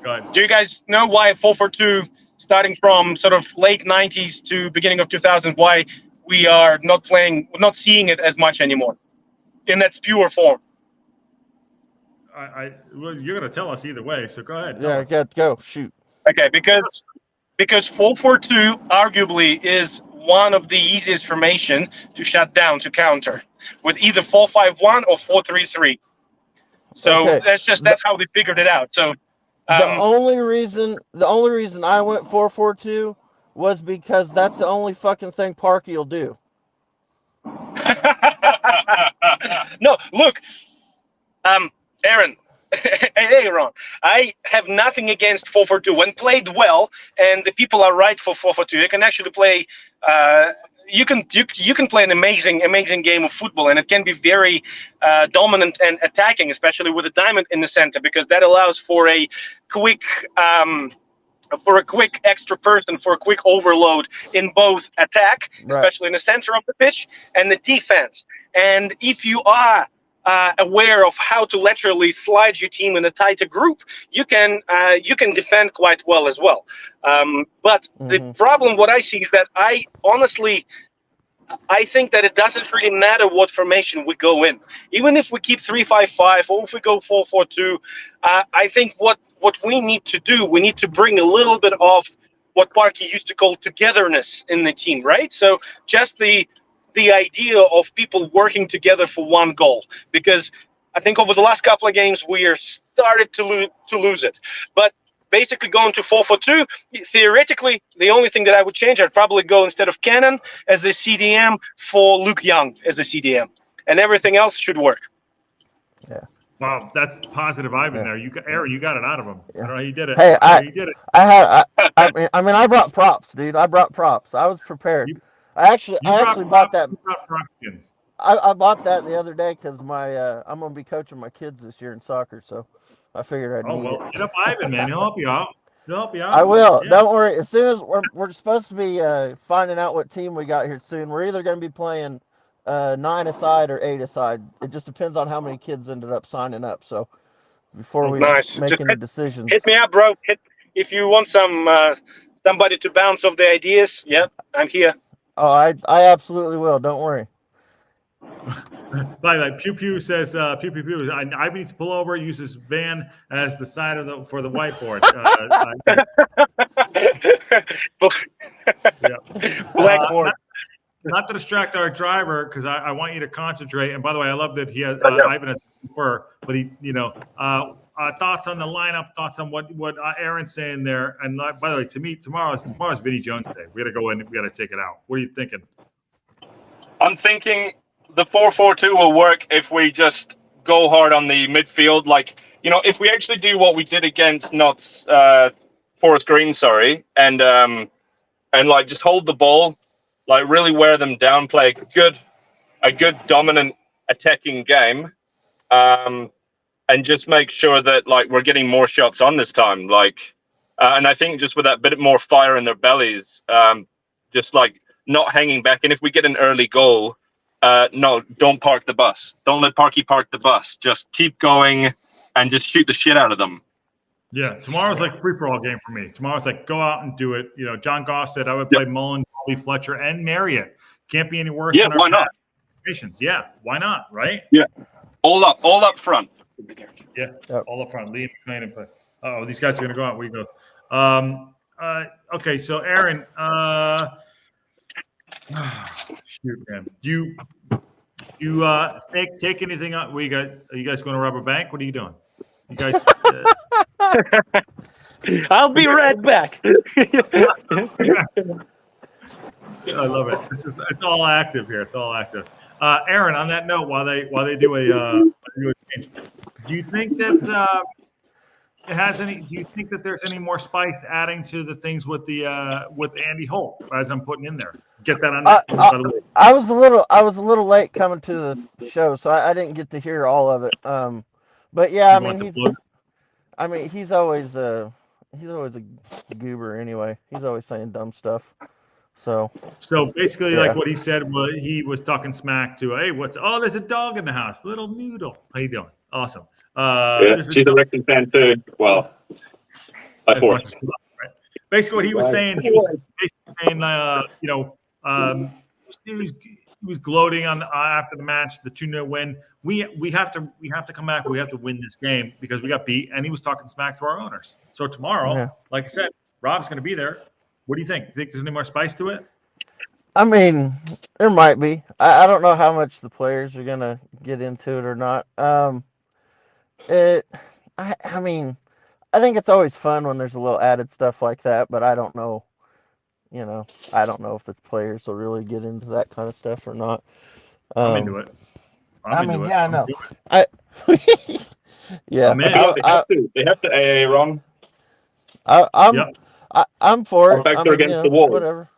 Go ahead. Do you guys know why 4-4-2, starting from sort of late 90s to beginning of 2000, why we are not seeing it as much anymore in its pure form? Well, you're going to tell us either way, so go ahead. Go. Shoot. Okay, because 4-4-2 arguably is one of the easiest formation to shut down, to counter, with either 4-5-1 or 4-3-3. So that's how they figured it out. So the only reason I went 4-4-2 was because that's the only fucking thing Parky will do. No, look, Aaron, Hey, Ron, I have nothing against 4-4-2 when played well, and the people are right for 4-4-2. You can actually play. You can play an amazing game of football, and it can be very dominant and attacking, especially with a diamond in the center, because that allows for a quick. For a quick extra person, for a quick overload in both attack, especially in the center of the pitch, and the defense. And if you are aware of how to laterally slide your team in a tighter group, you can defend quite well as well. But the problem, what I see, is that I think that it doesn't really matter what formation we go in. Even if we keep 3-5-2 or if we go 4-4-2, I think what we need to do, we need to bring a little bit of what Parky used to call togetherness in the team, right? So just the idea of people working together for one goal. Because I think over the last couple of games, we are started to lose it. But basically going to 4-4-2, theoretically, the only thing that I would change, I'd probably go instead of Cannon as a CDM for Luke Young as a CDM. And everything else should work. Yeah. Wow, that's positive Ivan there. Aaron, you got it out of him. I don't know how you did it. Hey, you did it. I brought props, dude. I brought props. I was prepared. I actually bought that. I bought that the other day because I'm gonna be coaching my kids this year in soccer, so I figured I'd need it. Get up Ivan, man. He'll help you out. I will. Yeah. Don't worry. As soon as we're supposed to be finding out what team we got here soon. We're either going to be playing 9-a-side or 8-a-side. It just depends on how many kids ended up signing up. So before we make any decisions, hit me up, bro. If you want somebody to bounce off the ideas. Yeah, I'm here. Oh, I absolutely will. Don't worry. By the way, Pew Pew says, Pew Pew Pew, I need to pull over, use this van as the side of for the whiteboard. Blackboard. Not to distract our driver, because I want you to concentrate. And by the way, I love that he has Ivan has fur, but he, thoughts on the lineup, thoughts on what Aaron's saying there. And by the way, to me, tomorrow's Vinny Jones Day. We got to go in, we got to take it out. What are you thinking? I'm thinking the 4-4-2 will work if we just go hard on the midfield. Like, if we actually do what we did against Forest Green, and like just hold the ball, like really wear them down, play a good dominant attacking game, and just make sure that like we're getting more shots on this time. And I think just with that bit more fire in their bellies, just like not hanging back. And if we get an early goal, no, don't park the bus. Don't let Parky park the bus. Just keep going and just shoot the shit out of them. Yeah, tomorrow's like free-for-all game for me. Tomorrow's like go out and do it. John Goss said I would play Mullen, Bobby Fletcher, and Marriott. Can't be any worse. Yeah, why not? Yeah, why not? Right? Yeah, all up front. Yeah, all up front. Liam McLean and play. Oh, these guys are gonna go out. We go. Okay, so Aaron. Shoot, man. Do you take anything out? Are you guys going to rob a bank? What are you doing? You guys. I'll be right back. I love it. It's all active here. It's all active. Aaron, on that note, while they do a change, do you think that do you think that there's any more spice adding to the things with Andy Holt as I'm putting in there? Get that on. By the way. I was a little late coming to the show, so I didn't get to hear all of it. But yeah, he's always a goober anyway. He's always saying dumb stuff. So basically, yeah. Like what he said was he was talking smack to, hey, there's a dog in the house, little noodle. How you doing? Awesome. She's a Wrexham fan too. Well, by force. Right? Basically, what he was saying, he was saying, he was gloating on after the match, the 2-0 win. We have to come back. We have to win this game because we got beat. And he was talking smack to our owners. So tomorrow, like I said, Rob's going to be there. What do you think? Do you think there's any more spice to it? I mean, there might be. I don't know how much the players are going to get into it or not. I think it's always fun when there's a little added stuff like that, but I don't know. I don't know if the players will really get into that kind of stuff or not. I'm into it. I know. Yeah, I'm in. They have to AA Ron. I'm for Our it. backs I are mean, against the wall. whatever.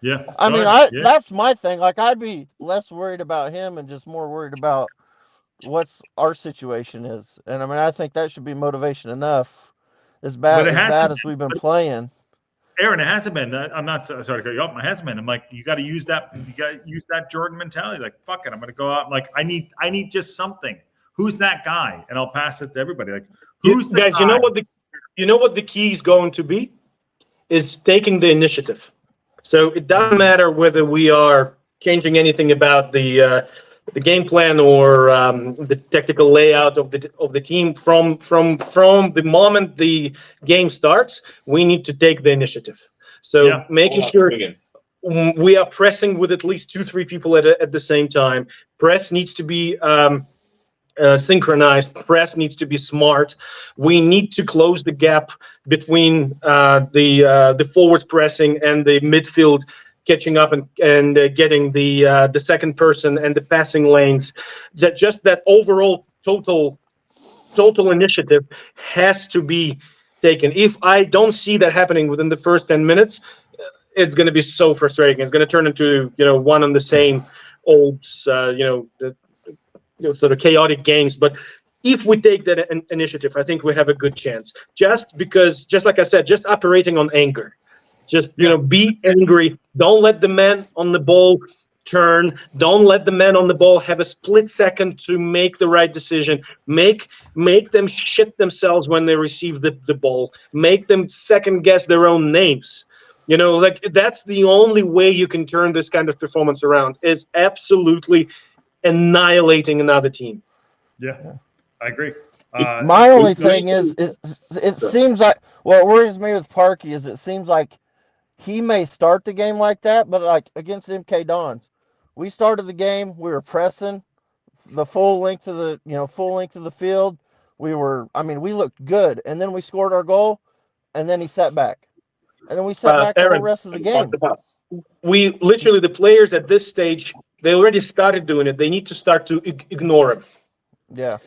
Yeah. I mean, Yeah. that's my thing. Like, I'd be less worried about him and just more worried about what's our situation is. And I mean, I think that should be motivation enough. As But it bad hasn't as we've been playing. Aaron, it hasn't been. I'm not sorry to cut you off. It hasn't been. I'm like, you got to use that. You got to use that Jordan mentality. Like, fuck it, I'm going to go out. I'm like, I need just something. Who's that guy? And I'll pass it to everybody. Like, who's the guys? guy? You know what the key is going to be? Is taking the initiative. So it doesn't matter whether we are changing anything about the game plan or the tactical layout of the team from the moment the game starts. We need to take the initiative. So making sure we are pressing with at least 2-3 people at the same time. Press needs to be synchronized. Press needs to be smart. We need to close the gap between the forwards pressing and the midfield catching up and getting the second person and the passing lanes. That overall total initiative has to be taken. If I don't see that happening within the first 10 minutes, it's going to be so frustrating. It's going to turn into one and the same old sort of chaotic games. But if we take that initiative, I think we have a good chance. Just like I said, just operating on anger. Just be angry. Don't let the man on the ball turn. Don't let the man on the ball have a split second to make the right decision. Make them shit themselves when they receive the ball. Make them second guess their own names. That's the only way you can turn this kind of performance around, is absolutely annihilating another team. Yeah, I agree. My only thing is, it seems like what worries me with Parkey is it seems like he may start the game like that, but like against MK Dons, we started the game, we were pressing the full length of the field. We looked good, and then we scored our goal, and then he sat back. And then we sat back the whole rest of the game. We literally, the players at this stage, they already started doing it. They need to start to ignore him. Yeah.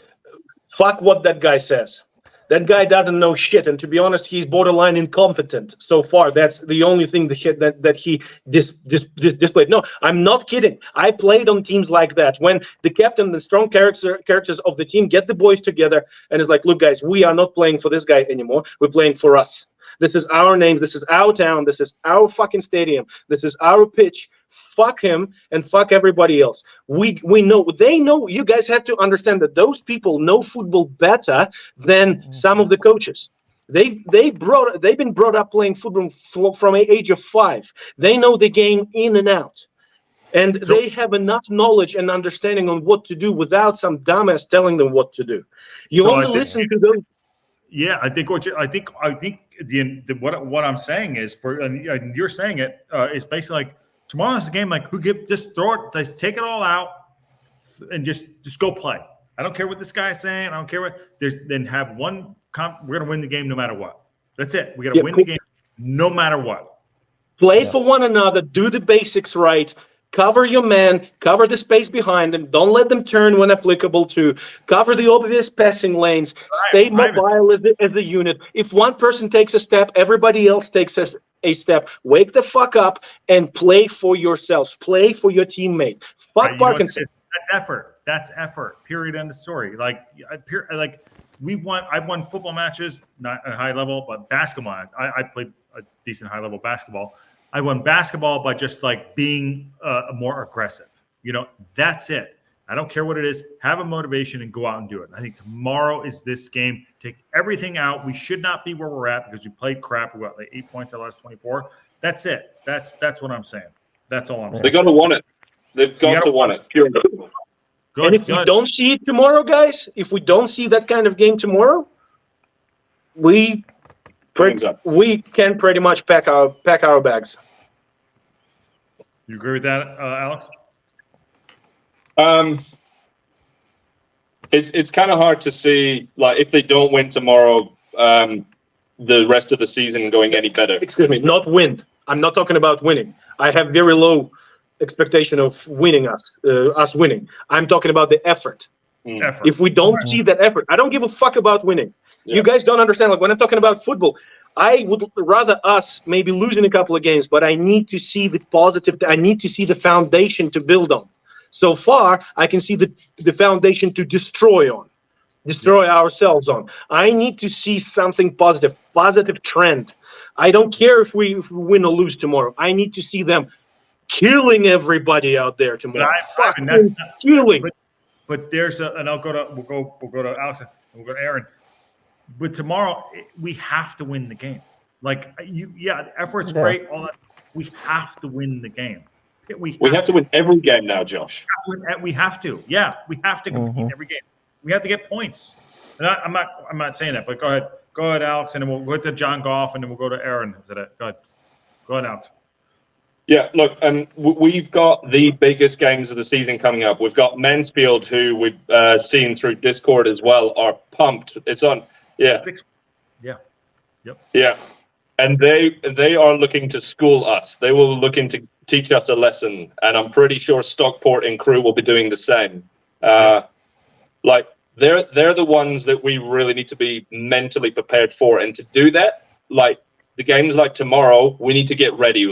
Fuck what that guy says. That guy doesn't know shit. And to be honest, he's borderline incompetent so far. That's the only thing that he displayed. No, I'm not kidding. I played on teams like that. When the captain, the strong characters of the team get the boys together and it's like, look, guys, we are not playing for this guy anymore. We're playing for us. This is our name. This is our town. This is our fucking stadium. This is our pitch. Fuck him and fuck everybody else. We know. They know. You guys have to understand that those people know football better than some of the coaches. They've been brought up playing football from the age of 5. They know the game in and out. And they have enough knowledge and understanding on what to do without some dumbass telling them what to do. You only listen to those. Yeah, I think what I'm saying is, and you're saying it, is basically like tomorrow's the game. Like, just throw it, just take it all out, and just go play. I don't care what this guy's saying. I don't care what. Then have one. We're gonna win the game no matter what. That's it. We gotta win the game no matter what. Play for one another. Do the basics right. Cover your man, cover the space behind them. Don't let them turn when applicable to. Cover the obvious passing lanes. Stay mobile as the unit. If one person takes a step, everybody else takes a step. Wake the fuck up and play for yourselves. Play for your teammate. Fuck Parkinson. That's effort. That's effort. Period. End of story. I've won football matches, not at a high level, but basketball. I played a decent high level basketball. I won basketball by just being more aggressive. That's it. I don't care what it is. Have a motivation and go out and do it. I think tomorrow is this game. Take everything out. We should not be where we're at because we played crap. We got 8 points out of the last 24. That's it. That's what I'm saying. That's all I'm saying. They're going to want it. They've got to want it. Pure. And if we don't see it tomorrow, guys, if we don't see that kind of game tomorrow, we can pretty much pack our bags. You agree with that, Alex? It's kind of hard to see, if they don't win tomorrow, the rest of the season going any better. Excuse me, not win. I'm not talking about winning. I have very low expectation of winning us winning. I'm talking about the effort. effort. If we don't see that effort, I don't give a fuck about winning. You guys don't understand. Like when I'm talking about football, I would rather us maybe losing a couple of games, but I need to see the positive. I need to see the foundation to build on. So far, I can see the foundation to destroy ourselves on. I need to see something positive trend. I don't care if we win or lose tomorrow. I need to see them killing everybody out there tomorrow. Killing. But there's and we'll go to Alex and we'll go to Aaron. But tomorrow we have to win the game. Like effort's great. All that. We have to win the game. We have to win every game now, Josh. We have to. Yeah, we have to compete every game. We have to get points. And I'm not saying that, but go ahead, Alex, and then we'll go to John Goff, and then we'll go to Aaron. Go ahead, Alex. Yeah, look, we've got the biggest games of the season coming up. We've got Mansfield, who we've seen through Discord as well, are pumped. It's on, yeah. Yeah. And they are looking to school us. They will looking to teach us a lesson, and I'm pretty sure Stockport and Crewe will be doing the same. Like they're the ones that we really need to be mentally prepared for, and to do that, like the games like tomorrow, we need to get ready.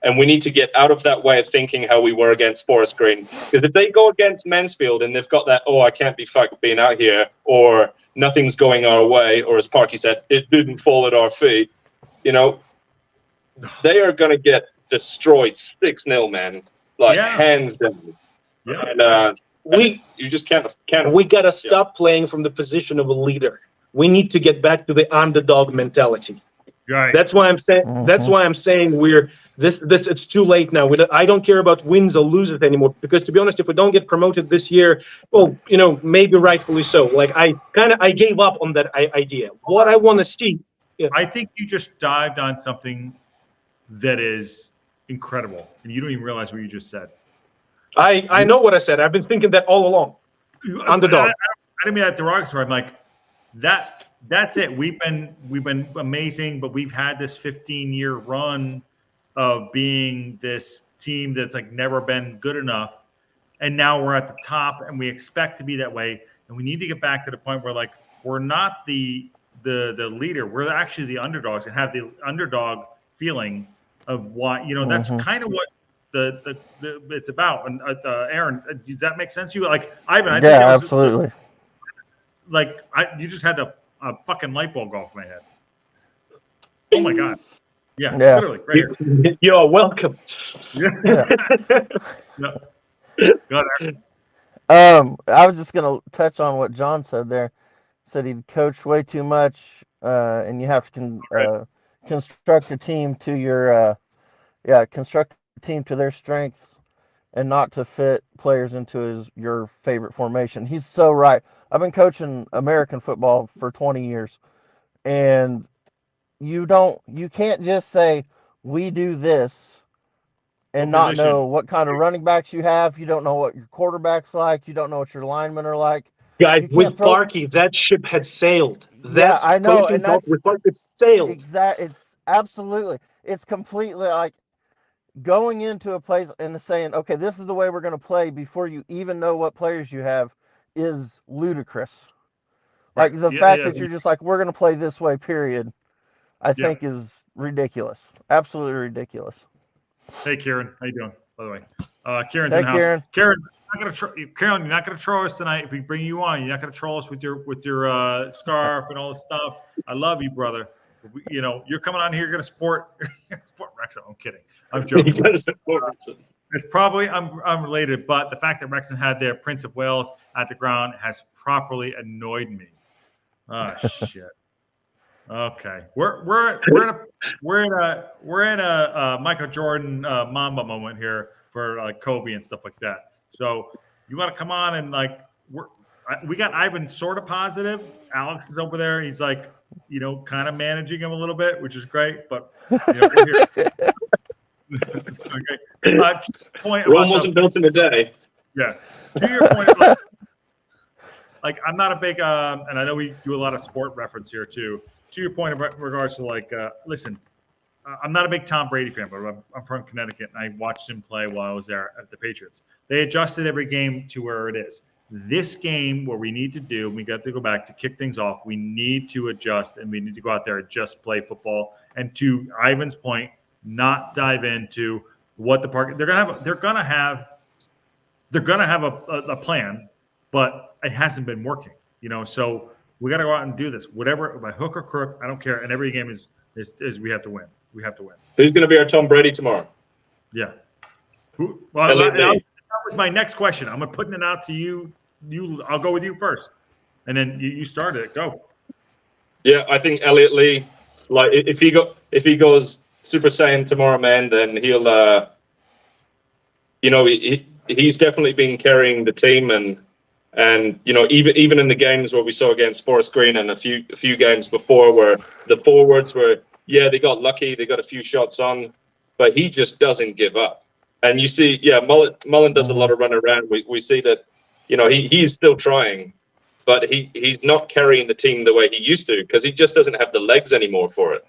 And we need to get out of that way of thinking how we were against Forest Green. Because if they go against Mansfield and they've got that, I can't be fucked being out here, or nothing's going our way, or as Parky said, it didn't fall at our feet, they are going to get destroyed 6-0, man. Hands down. Yeah. And you just can't. We got to stop playing from the position of a leader. We need to get back to the underdog mentality. Right. That's why I'm saying. That's why I'm saying we're this. It's too late now. I don't care about wins or losers anymore. Because to be honest, if we don't get promoted this year, well, maybe rightfully so. Like I gave up on that idea. What I want to see. Yeah. I think you just dived on something that is incredible, and you don't even realize what you just said. I know what I said. I've been thinking that all along. Underdog. I didn't mean that derogatory. I'm like that. That's it. We've been amazing, but we've had this 15-year run of being this team that's like never been good enough, and now we're at the top, and we expect to be that way. And we need to get back to the point where like we're not the leader. We're actually the underdogs and have the underdog feeling of what That's kind of what the it's about. And Aaron, does that make sense to you? Like Ivan, absolutely. You just had a fucking light bulb go off my head. Oh my god! Yeah. Literally, right here. You're welcome. Go ahead. I was just gonna touch on what John said there. Said he'd coach way too much, and you have to construct a team to your construct a team to their strengths, and not to fit players into your favorite formation. He's so right. I've been coaching American football for 20 years, and you can't just say we do this and not know what kind of running backs you have. You don't know what your quarterback's like. You don't know what your linemen are like. Guys, with Parky, that ship had sailed. I know, and that's with Parky, it's sailed. Exactly. It's absolutely. It's completely like going into a place and saying, okay, this is the way we're going to play before you even know what players you have is ludicrous. Like the fact that you're just like, we're going to play this way, period, I think is ridiculous. Absolutely ridiculous. Hey, Kieran. How you doing, by the way? Kieran's hey, in the house. Kieran. Kieran, you're not going to troll us tonight. If we bring you on, you're not going to troll us with your scarf and all this stuff. I love you, brother. You're coming on here. You're going to support Wrexham. I'm kidding. I'm joking. You got to support Wrexham. It's probably unrelated, but the fact that Wrexham had their Prince of Wales at the ground has properly annoyed me. Oh shit. Okay, we're in a Michael Jordan Mamba moment here for Kobe and stuff like that. So you want to come on and we got Ivan sort of positive. Alex is over there. He's like, kind of managing him a little bit, which is great. But we're here. It's going great. Rome wasn't built in a day. Yeah. To your point, I'm not a big, and I know we do a lot of sport reference here too. To your point in regards to listen, I'm not a big Tom Brady fan, but I'm from Connecticut, and I watched him play while I was there at the Patriots. They adjusted every game to where it is. This game, where we need to do, we got to go back to kick things off. We need to adjust, and we need to go out there and just play football. And to Ivan's point, not dive into what the park. They're gonna have a plan, but it hasn't been working. So we got to go out and do this, whatever, by hook or crook. I don't care. And every game is we have to win. We have to win. Who's going to be our Tom Brady tomorrow? Yeah. Well, that was my next question. I'm putting it out to you. I'll go with you first, and then you started it. Go. Yeah, I think Elliot Lee. Like if he goes Super Saiyan tomorrow, man, then he'll. He's definitely been carrying the team, and even in the games where we saw against Forest Green and a few games before, where the forwards were they got lucky, they got a few shots on, but he just doesn't give up. And you see, Mullen does a lot of run around. We see that, he's still trying, but he's not carrying the team the way he used to, because he just doesn't have the legs anymore for it.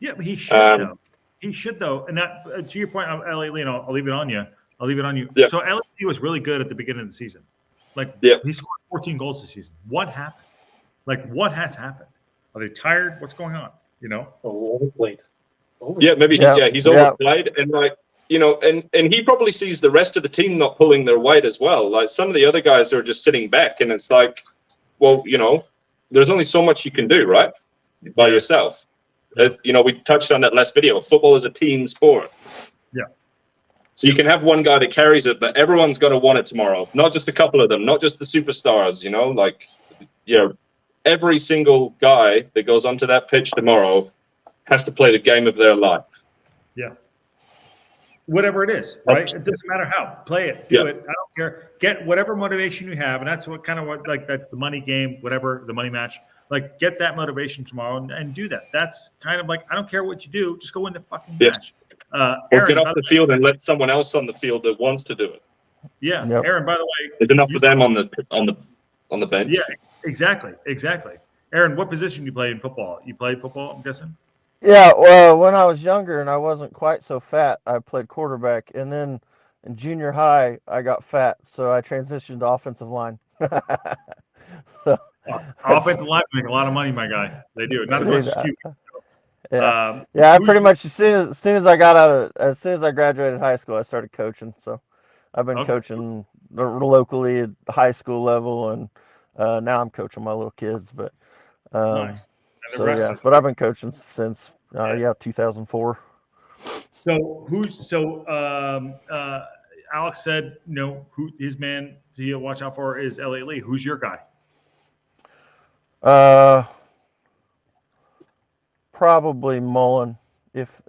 Yeah, but he should though. He should though, and that to your point, Elliot, I'll leave it on you. Yeah. So Elliot was really good at the beginning of the season. He scored 14 goals this season. What happened? What has happened? Are they tired? What's going on? Overplayed. Yeah, maybe he's overplayed, and and he probably sees the rest of the team not pulling their weight as well. Like some of the other guys are just sitting back, and it's like, well, there's only so much you can do, right, by yourself. We touched on that last video. Football is a team sport. Yeah. So you can have one guy that carries it, but everyone's got to want it tomorrow. Not just a couple of them, not just the superstars, every single guy that goes onto that pitch tomorrow has to play the game of their life. Yeah. Whatever it is, right? It doesn't matter how. Play it. Do it. I don't care. Get whatever motivation you have, and that's that's the money game, whatever, the money match. Get that motivation tomorrow and do that. That's kind of I don't care what you do, just go in the fucking match. Or Aaron, get off the field and let someone else on the field that wants to do it. Yeah. Yep. Aaron, by the way, there's enough of them on the bench. Yeah, exactly. Aaron, what position you play in football? You played football, I'm guessing? Yeah, well, when I was younger and I wasn't quite so fat, I played quarterback. And then in junior high, I got fat, so I transitioned to offensive line. Offensive line make a lot of money, my guy. They do. Not as much as you. Yeah, I pretty much as soon as I graduated high school, I started coaching. So I've been coaching locally at the high school level, and now I'm coaching my little kids. But nice. But I've been coaching since 2004. So Alex said, who his man to watch out for is Elliot Lee. Who's your guy? Probably Mullen. If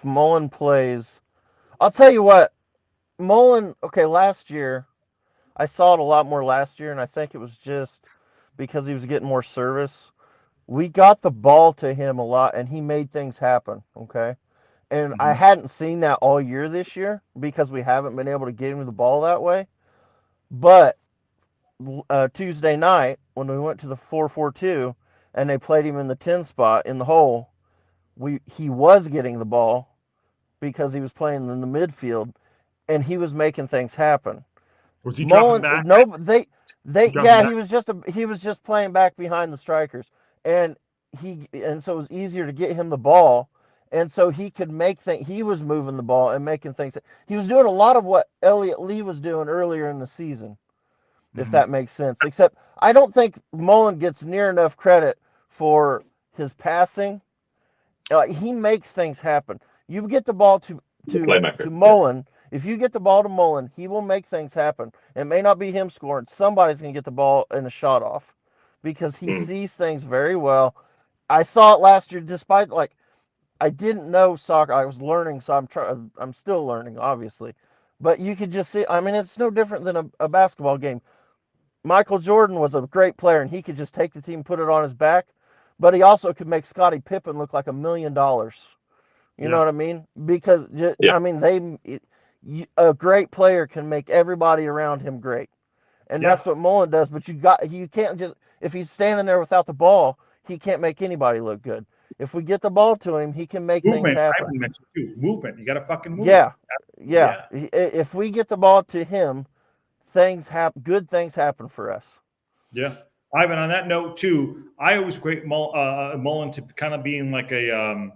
Mullen plays, I'll tell you what, Mullen. Okay, last year I saw it a lot more last year, and I think it was just because he was getting more service. We got the ball to him a lot, and he made things happen. Okay, and I hadn't seen that all year this year because we haven't been able to get him the ball that way. But Tuesday night when we went to the 4-4-2 and they played him in the 10 spot in the hole, he was getting the ball because he was playing in the midfield, and he was making things happen. Was he dropping back? No, he was just playing back behind the strikers, and so it was easier to get him the ball, and so he could make things. He was moving the ball and making things. He was doing a lot of what Elliot Lee was doing earlier in the season, if that makes sense. Except I don't think Mullen gets near enough credit for his passing. He makes things happen. You get the ball to Mullen. If you get the ball to Mullen, he will make things happen. It may not be him scoring. Somebody's going to get the ball and a shot off because he sees things very well. I saw it last year, despite I didn't know soccer. I was learning, so I'm still learning, obviously. But you could just see. I mean, it's no different than a basketball game. Michael Jordan was a great player, and he could just take the team, put it on his back. But he also could make Scottie Pippen look like $1 million. You know what I mean? Because I mean, a great player can make everybody around him great, and that's what Mullen does. But you can't just, if he's standing there without the ball, he can't make anybody look good. If we get the ball to him, he can make things happen. Movement. You got to fucking move. Yeah. If we get the ball to him, good things happen for us. Yeah. Ivan, on that note too, I always equate Mullen to kind of being like a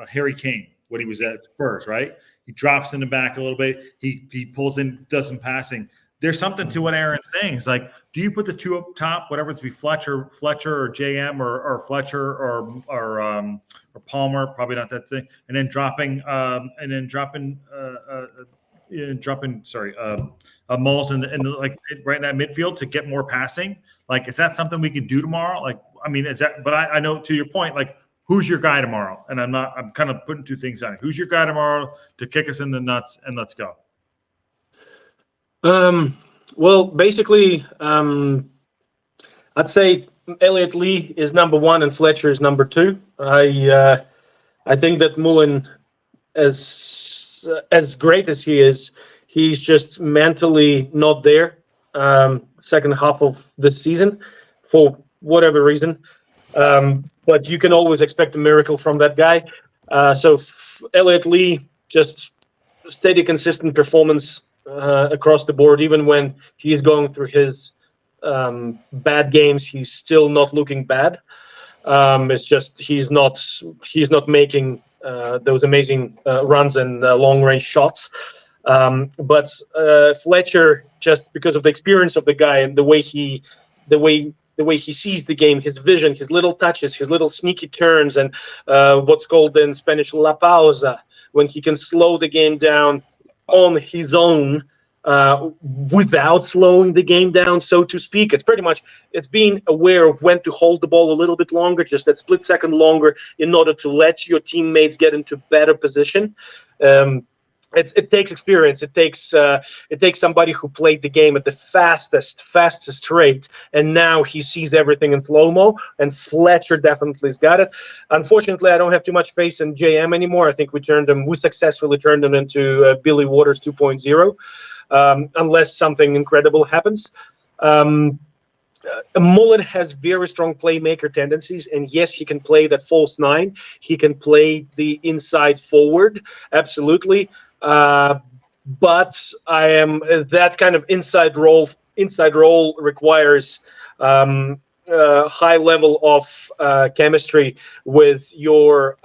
Harry Kane when he was at Spurs, right? He drops in the back a little bit. He pulls in, does some passing. There's something to what Aaron's saying. It's like, do you put the two up top, whatever it's be Fletcher or JM or Fletcher or Palmer, probably not that thing, and then dropping Mullins in the like right in that midfield to get more passing. Like, is that something we can do tomorrow? Like, I mean, is that? But I know to your point, like, who's your guy tomorrow? And I'm kind of putting two things on. Who's your guy tomorrow to kick us in the nuts and let's go? Well, basically, I'd say Elliot Lee is number one and Fletcher is number two. I think that Mullen, as great as he is, he's just mentally not there. Second half of the season, for whatever reason. But you can always expect a miracle from that guy. So Elliot Lee, just steady, consistent performance across the board. Even when he is going through his bad games, he's still not looking bad. It's just he's not making those amazing runs and long range shots. But Fletcher, just because of the experience of the guy and the way he sees the game, his vision, his little touches, his little sneaky turns, and what's called in Spanish la pausa, when he can slow the game down on his own without slowing the game down, so to speak. It's being aware of when to hold the ball a little bit longer, just that split second longer, in order to let your teammates get into better position. It takes experience. It takes somebody who played the game at the fastest rate, and now he sees everything in slow-mo, and Fletcher definitely has got it. Unfortunately, I don't have too much faith in JM anymore. I think we successfully turned him into Billy Waters 2.0, unless something incredible happens. Mullen has very strong playmaker tendencies, and yes, he can play that false nine. He can play the inside forward, absolutely. But I am that kind of inside role requires high level of chemistry with your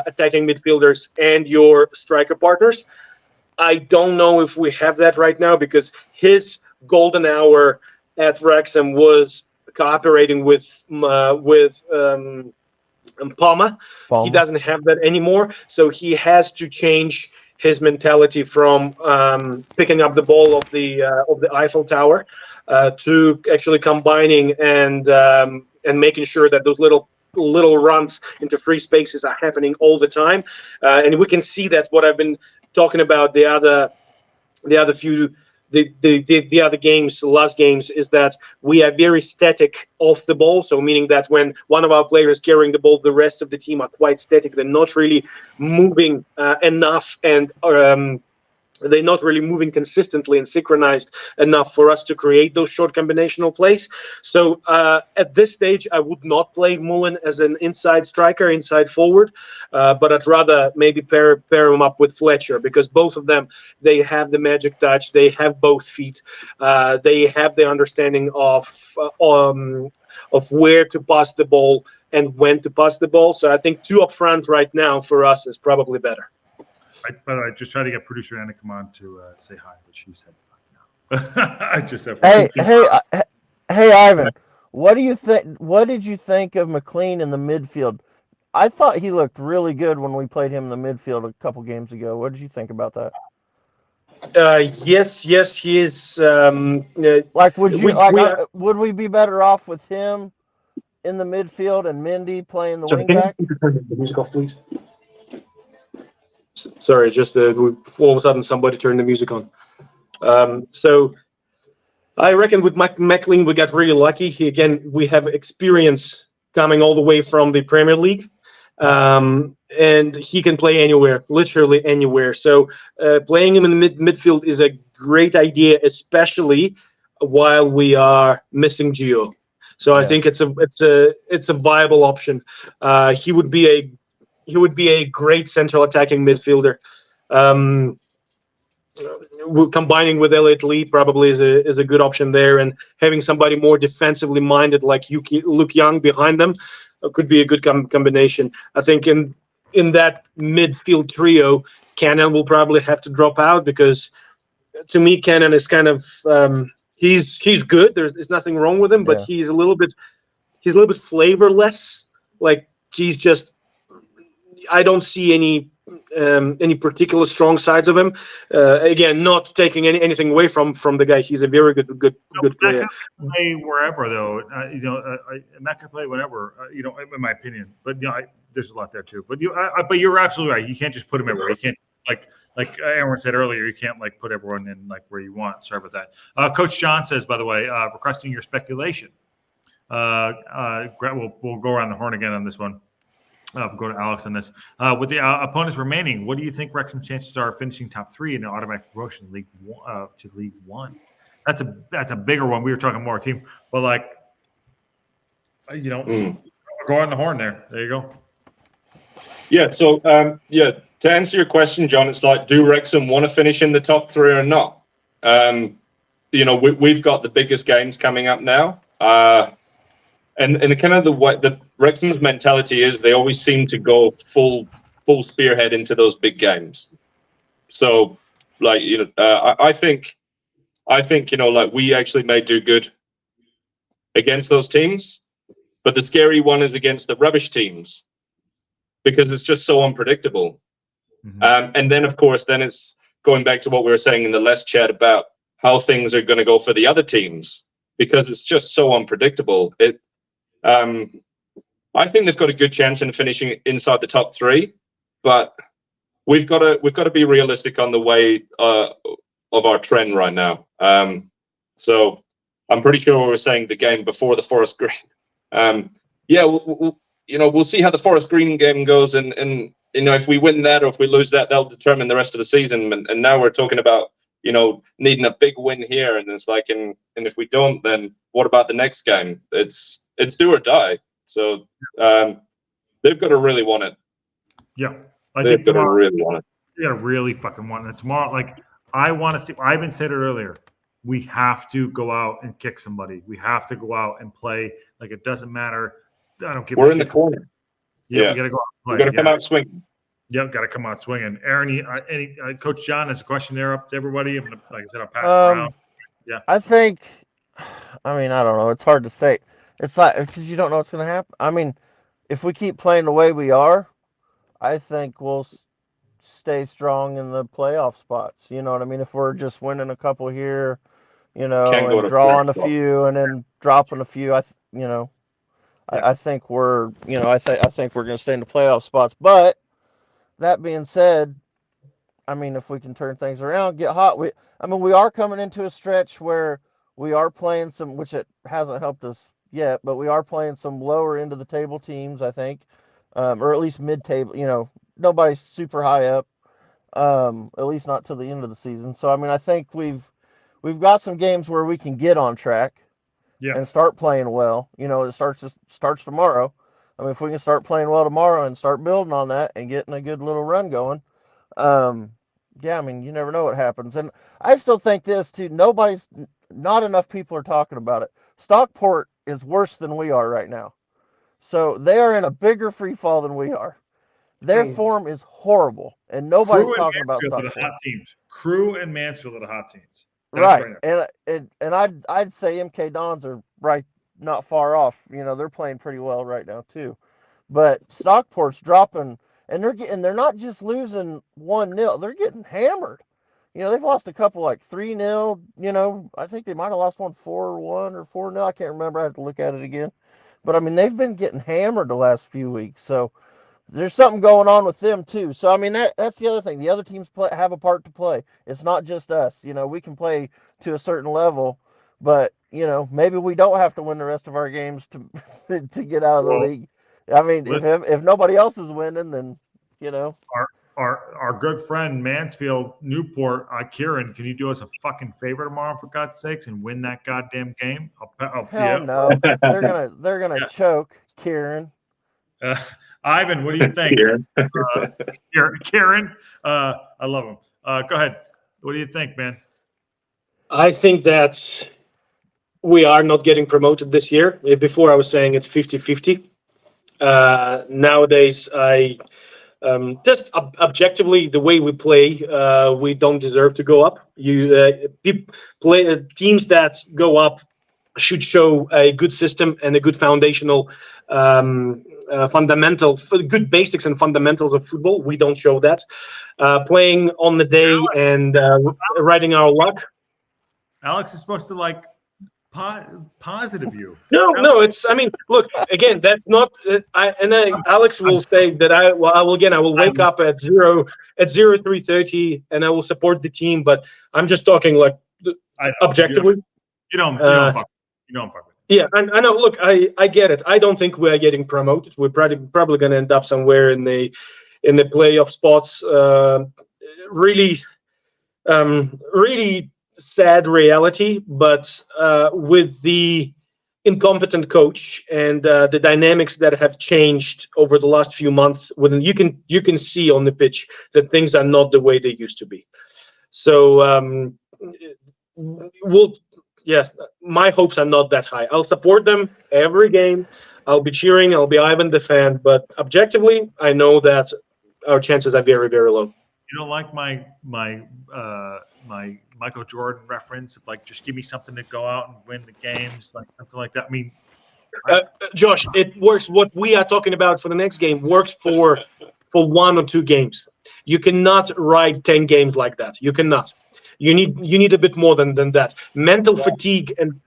attacking midfielders and your striker partners. I don't know if we have that right now, because his golden hour at Wrexham was cooperating with Palmer. He doesn't have that anymore, so he has to change his mentality from picking up the ball of the Eiffel Tower to actually combining and making sure that those little runs into free spaces are happening all the time. And we can see that what I've been talking about the other games, the last games, is that we are very static off the ball. So meaning that when one of our players is carrying the ball, the rest of the team are quite static. They're not really moving enough, and they're not really moving consistently and synchronized enough for us to create those short combinational plays. So at this stage, I would not play Mullen as an inside striker, inside forward, but I'd rather maybe pair him up with Fletcher, because both of them, they have the magic touch, they have both feet, they have the understanding of where to pass the ball and when to pass the ball. So I think two up front right now for us is probably better. By the way, I just tried to get producer Anna come on to say hi, but she said no. I just have. Hey, Ivan, what do you think? What did you think of McLean in the midfield? I thought he looked really good when we played him in the midfield a couple games ago. What did you think about that? Yes, he is. Would we be better off with him in the midfield and Mendy playing the wing back? Can you turn the music off, please? Sorry, just all of a sudden somebody turned the music on. So I reckon with McLean we got really lucky. We have experience coming all the way from the Premier League, and he can play anywhere, literally anywhere. So playing him in the midfield is a great idea, especially while we are missing Gio. So I think it's a viable option. He would be a great central attacking midfielder. combining with Elliot Lee probably is a good option there, and having somebody more defensively minded like Luke Young behind them could be a good combination. I think in that midfield trio, Cannon will probably have to drop out, because to me Cannon is kind of he's good. There's nothing wrong with him, but he's a little bit flavorless. Like he's just, I don't see any particular strong sides of him. Again, not taking anything away from the guy. He's a very good player. Matt can play wherever, though. Matt can play whenever. In my opinion. But there's a lot there too. But but you're absolutely right. You can't just put him everywhere. You can't like Aaron said earlier. You can't put everyone in where you want. Sorry about that. Coach John says, by the way, requesting your speculation. We'll go around the horn again on this one. We'll go to Alex on this. With the opponents remaining, what do you think Wrexham's chances are of finishing top 3 in an automatic promotion to League One? That's a bigger one. We were talking more team, but go on the horn there. There you go. Yeah. So to answer your question, John, it's like, do Wrexham want to finish in the top 3 or not? We've got the biggest games coming up now. And kind of the Wrexham's mentality is they always seem to go full spearhead into those big games. So, I think we actually may do good against those teams, but the scary one is against the rubbish teams, because it's just so unpredictable. Mm-hmm. And then, of course, it's going back to what we were saying in the last chat about how things are going to go for the other teams, because it's just so unpredictable. I think they've got a good chance in finishing inside the top 3, but we've got to be realistic on the way of our trend right now. So I'm pretty sure we were saying the game before the Forest Green. We'll see how the Forest Green game goes, and if we win that or if we lose that, that'll determine the rest of the season. And now we're talking about needing a big win here, and it's like, and if we don't, then what about the next game? It's do or die. So they've got to really want it. Yeah, they've got to really want it. They got to really fucking want it tomorrow. I want to see. I even said it earlier. We have to go out and kick somebody. We have to go out and play. It doesn't matter. I don't give. We're in the corner. Yeah, we got to go out and play. We got to come out swinging. Yeah, got to come out swinging. Aaron, Coach John has a question there up to everybody. I'm gonna, like I said, I'll pass it around. Yeah, I think. I don't know. It's hard to say. It's because you don't know what's going to happen. If we keep playing the way we are, I think we'll stay strong in the playoff spots. You know what I mean? If we're just winning a couple here, and drawing a few and then dropping a few, I think we're, I think we're going to stay in the playoff spots. But that being said, if we can turn things around, get hot, we are coming into a stretch where we are playing some, which it hasn't helped us yet, but we are playing some lower end of the table teams, I think, or at least mid-table. Nobody's super high up, at least not till the end of the season. So I think we've got some games where we can get on track, and start playing well. It starts tomorrow. If we can start playing well tomorrow and start building on that and getting a good little run going, you never know what happens. And I still think this too. Not enough people are talking about it. Stockport is worse than we are right now. So they are in a bigger free fall than we are. Their form is horrible, and nobody's talking about Stockport. Hot teams. Crew and Mansfield are the hot teams. Right. And I'd say MK Dons are right, not far off. They're playing pretty well right now too. But Stockport's dropping, and they're not just losing 1-0. They're getting hammered. They've lost a couple 3-0. I think they might have lost one 4-1 or 4-0. I can't remember. I have to look at it again. But they've been getting hammered the last few weeks. So there's something going on with them too. So that's the other thing. The other teams have a part to play. It's not just us. We can play to a certain level, but maybe we don't have to win the rest of our games to get out of the league. If nobody else is winning, then Our good friend Mansfield Newport, Kieran, can you do us a fucking favor tomorrow, for God's sakes, and win that goddamn game? Hell no, they're gonna choke, Kieran. Ivan, what do you think? Kieran, Kieran, I love him. Go ahead. What do you think, man? I think that we are not getting promoted this year. Before I was saying it's 50-50. Nowadays, I just objectively, the way we play, we don't deserve to go up. Teams that go up should show a good system and a good foundational good basics and fundamentals of football. We don't show that. Playing on the day and riding our luck. Alex is supposed to like positive you. No, it's. I mean, look again. That's not. Alex will say that I will wake up at 03:30 and I will support the team. But I'm just talking like objectively. You don't fuck with it. Yeah, I know. Look, I get it. I don't think we are getting promoted. We're probably going to end up somewhere in the playoff spots. Really sad reality, but with the incompetent coach and the dynamics that have changed over the last few months, you can see on the pitch that things are not the way they used to be. So my hopes are not that high. I'll support them every game. I'll be cheering. I'll be Ivan the fan. But objectively, I know that our chances are very, very low. You don't like my Michael Jordan reference of like, just give me something to go out and win the games, like something like that. I mean, Josh, it works. What we are talking about for the next game works for 1 or 2 games. You cannot ride 10 games like that. You cannot. You need a bit more than that. Mental fatigue and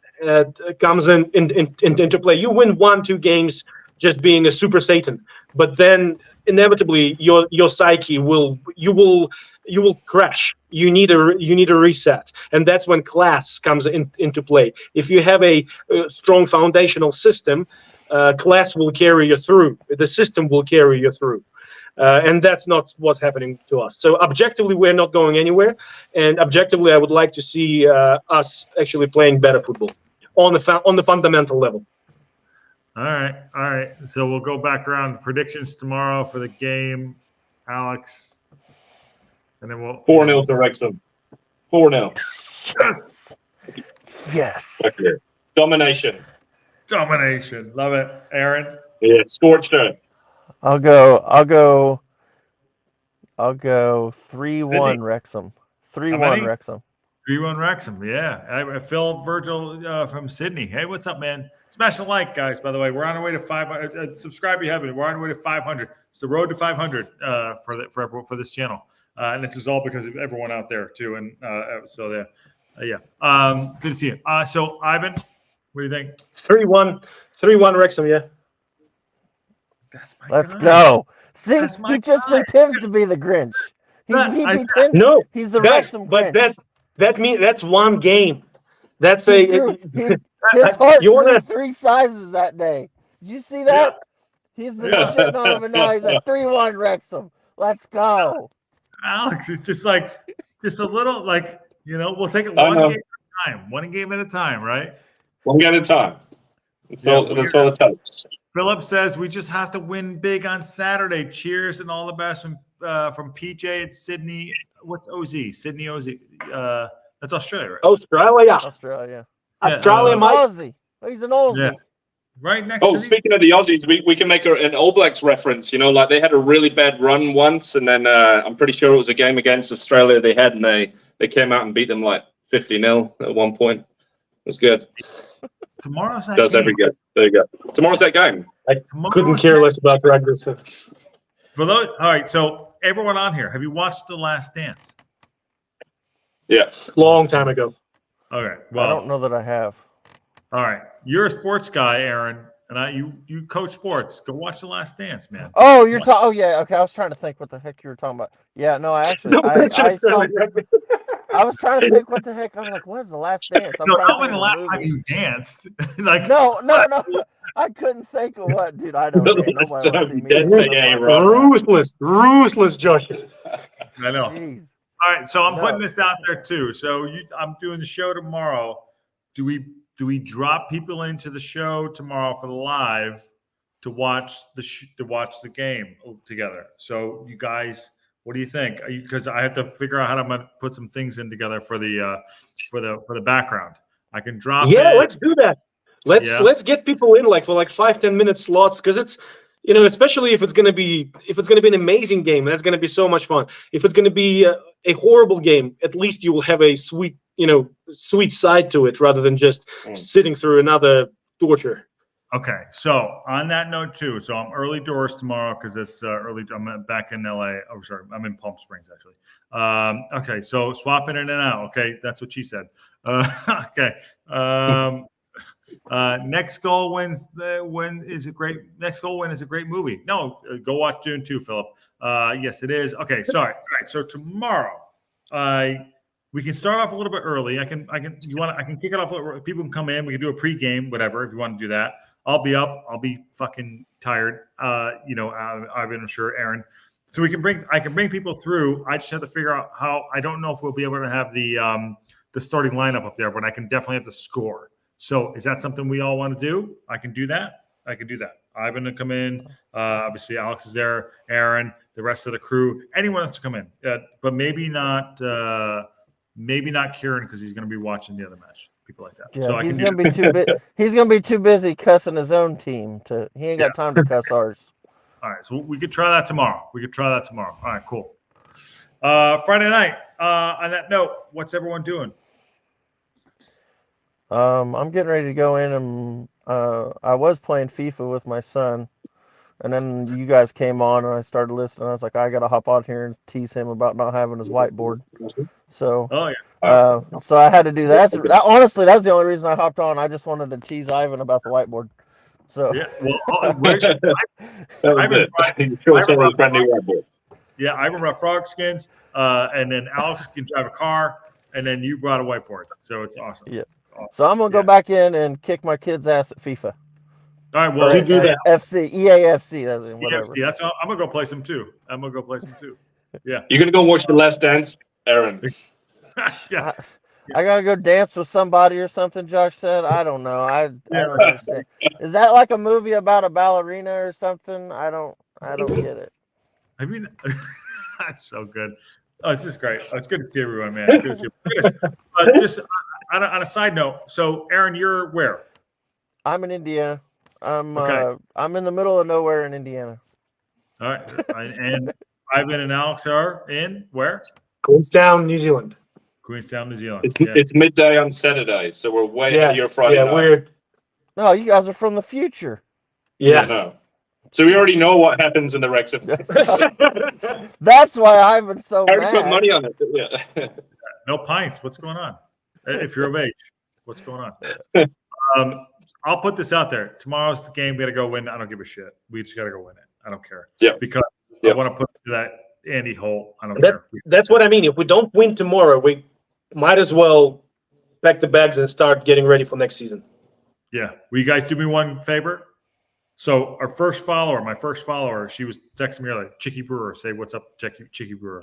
comes into play. You win 1-2 games just being a super Satan, but then inevitably your psyche will crash. You need a reset, and that's when class comes into play. If you have a strong foundational system, class will carry you through. The system will carry you through. And that's not what's happening to us. So objectively, we're not going anywhere. And objectively, I would like to see us actually playing better football on the fundamental level. All right. So we'll go back around predictions tomorrow for the game, Alex, and then we'll 4-0 to Wrexham. 4-0. Yes. Okay. Domination. Love it, Aaron. Yeah, scorched earth. I'll go 3-1 Wrexham. 3-1 Wrexham. 3-1 Wrexham. Yeah. Phil Virgil from Sydney. Hey, what's up, man? Smash the like, guys. By the way, we're on our way to 500. Subscribe if you haven't. We're on our way to 500. It's the road to 500 for this channel, and this is all because of everyone out there too. And so there, good to see you. So Ivan, what do you think? 3-1 Wrexham. Yeah. Let's go. See, he just pretends to be the Grinch. He's the Wrexham Grinch. That means that's one game. That's his heart grew 3 sizes that day. Did you see that? He's been shitting on him, and now he's at 3-1 Wrexham. Let's go. Alex, it's just a little we'll take it one game at a time, right? One game at a time. That's all it takes. Philip says we just have to win big on Saturday. Cheers and all the best from PJ at Sydney. What's OZ? Sydney OZ. That's Australia, right? Australia, Mike. Aussie. He's an Aussie. Yeah. Right next. Speaking of the Aussies, we can make an All Blacks reference. You know, like they had a really bad run once, and then I'm pretty sure it was a game against Australia they had, and they came out and beat them like 50-0 at one point. It was good. Tomorrow's that Does game. every good. There you go. Tomorrow's that game. I couldn't care less about rugby. All right, so everyone on here, have you watched The Last Dance? Yeah. Long time ago. Okay. Well, I don't know that I have. All right. You're a sports guy, Aaron, and you coach sports. Go watch The Last Dance, man. Oh, you're talking. Oh, yeah. Okay, I was trying to think what the heck you were talking about. Yeah, no, I actually, I was trying to think what the heck. I was like, what is The Last Dance? Not when the last time you danced. No. I couldn't think of what, dude. I don't know. Ruthless, Josh. I know. Jeez. All right, so I'm putting this out there too. So I'm doing the show tomorrow. Do we drop people into the show tomorrow for the live to watch the game together? So you guys What do you think? Because I have to figure out how to put some things in together for the background. I can drop. Yeah, it. let's do that. Let's get people in like for 5-10 minute slots, because it's, especially if it's gonna be an amazing game, that's gonna be so much fun. If it's gonna be a horrible game, at least you will have a sweet side to it rather than just sitting through another torture. Okay, so on that note too, so I'm early doors tomorrow because it's early. I'm back in LA. Oh, sorry, I'm in Palm Springs actually. Okay, so swapping in and out. Okay, that's what she said. Okay. Next Goal wins. Next Goal win is a great movie. No, go watch Dune 2, Philip. Yes, it is. Okay, sorry. All right, so tomorrow, we can start off a little bit early. I can kick it off. People can come in. We can do a pregame, whatever, if you want to do that. I'll be up. I'll be fucking tired. I'm sure Aaron. So I can bring people through. I just have to figure out how. I don't know if we'll be able to have the starting lineup up there, but I can definitely have the score. So is that something we all want to do? I can do that. Ivan to come in. Obviously, Alex is there. Aaron, the rest of the crew. Anyone else to come in, but maybe not. Maybe not Kieran because he's going to be watching the other match. People like that. Yeah, so he's going to be he's going to be too busy cussing his own team. He ain't got time to cuss ours. All right, so we could try that tomorrow. All right, cool. Friday night. On that note, what's everyone doing? I'm getting ready to go in and I was playing FIFA with my son, and then you guys came on and I started listening. I was like, I got to hop on here and tease him about not having his whiteboard. So, so I had to do that. Honestly, that was the only reason I hopped on. I just wanted to tease Ivan about the whiteboard. So yeah, well, Ivan brought frog skins, and then Alex can drive a car, and then you brought a whiteboard. So it's awesome. Yeah. It's awesome. So I'm gonna go back in and kick my kid's ass at FIFA. All right. Well, you do that. EAFC, whatever. EAFC, I'm gonna go play some too. Yeah. You're gonna go watch The Last Dance, Aaron. Yeah. I gotta go dance with somebody or something. Josh said. I don't know. I don't understand. Is that like a movie about a ballerina or something? I don't get it. I mean, that's so good. Oh, it's just great. Oh, it's good to see everyone, man. It's good to see everyone. Just on a side note, so Aaron, you're where? I'm in Indiana. I'm in the middle of nowhere in Indiana. All right, and Ivan and Alex are in where? Queenstown, New Zealand. Queenstown, New Zealand. It's midday on Saturday, so we're way ahead of your Friday night. We're No, you guys are from the future. No. So we already know what happens in the Wrexham. That's why Ivan's so I already mad. put money on it. Yeah. No pints. What's going on? If you're of age, what's going on? I'll put this out there. Tomorrow's the game. We got to go win. I don't give a shit. We just got to go win it. I don't care. Yeah. Because I want to put to that Andy Holt. I don't care. That's what I mean. If we don't win tomorrow, we might as well pack the bags and start getting ready for next season. Yeah. Will you guys do me one favor? So my first follower, she was texting me earlier. Chicky Brewer, say what's up, Chicky Brewer.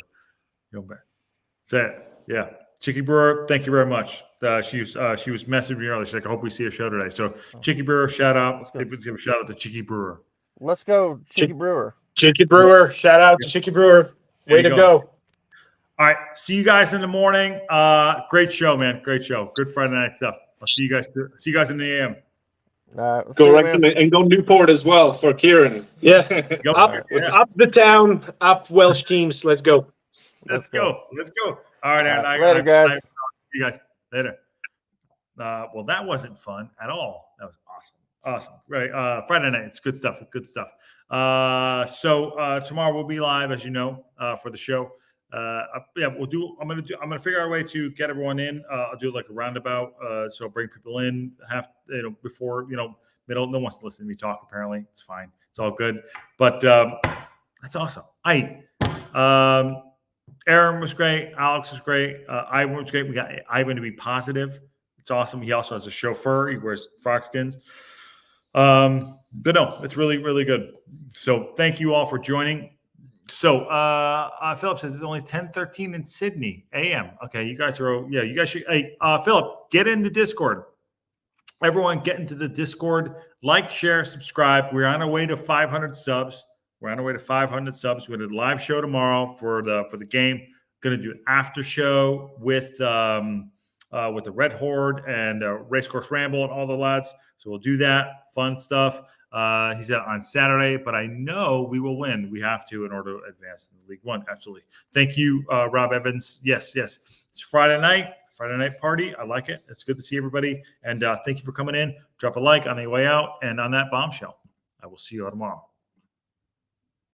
Say it. Yeah. Chicky Brewer, thank you very much. She was messaging me earlier. She's like, I hope we see a show today. So Chicky Brewer, shout out. Give a shout out to Chicky Brewer. Let's go, Chicky Brewer. Chicky Brewer, shout out to Chicky Brewer. Way to go. All right. See you guys in the morning. Great show, man. Great show. Good Friday night stuff. I'll see you guys. See you guys in the AM. Go Wrexham and go Newport as well for Kieran. Yeah. Up the town, up Welsh teams. Let's go. Let's go. All right, Aaron. Later, guys. See you guys later. Well, that wasn't fun at all. That was awesome. Right. Friday night. It's good stuff. So tomorrow we'll be live, as you know, for the show. I'm gonna figure out a way to get everyone in. I'll do like a roundabout. So I'll bring people in before middle. No one wants to listen to me talk. Apparently, it's fine. It's all good. But that's awesome. Aaron was great. Alex was great. Ivan was great. We got Ivan to be positive. It's awesome. He also has a chauffeur. He wears frog skins. But no, it's really, really good. So thank you all for joining. So Philip says it's only 10:13 in Sydney AM. Okay, you guys should. Hey, Philip, get in the Discord. Everyone get into the Discord. Like, share, subscribe. We're on our way to 500 subs. We're on our way to 500 subs. We're going to do a live show tomorrow for the game. Going to do an after show with the Red Horde and Racecourse Ramble and all the lads. So we'll do that fun stuff. He said on Saturday, but I know we will win. We have to in order to advance in the League One. Absolutely. Thank you, Rob Evans. Yes. It's Friday night party. I like it. It's good to see everybody. And thank you for coming in. Drop a like on the way out. And on that bombshell, I will see you all tomorrow.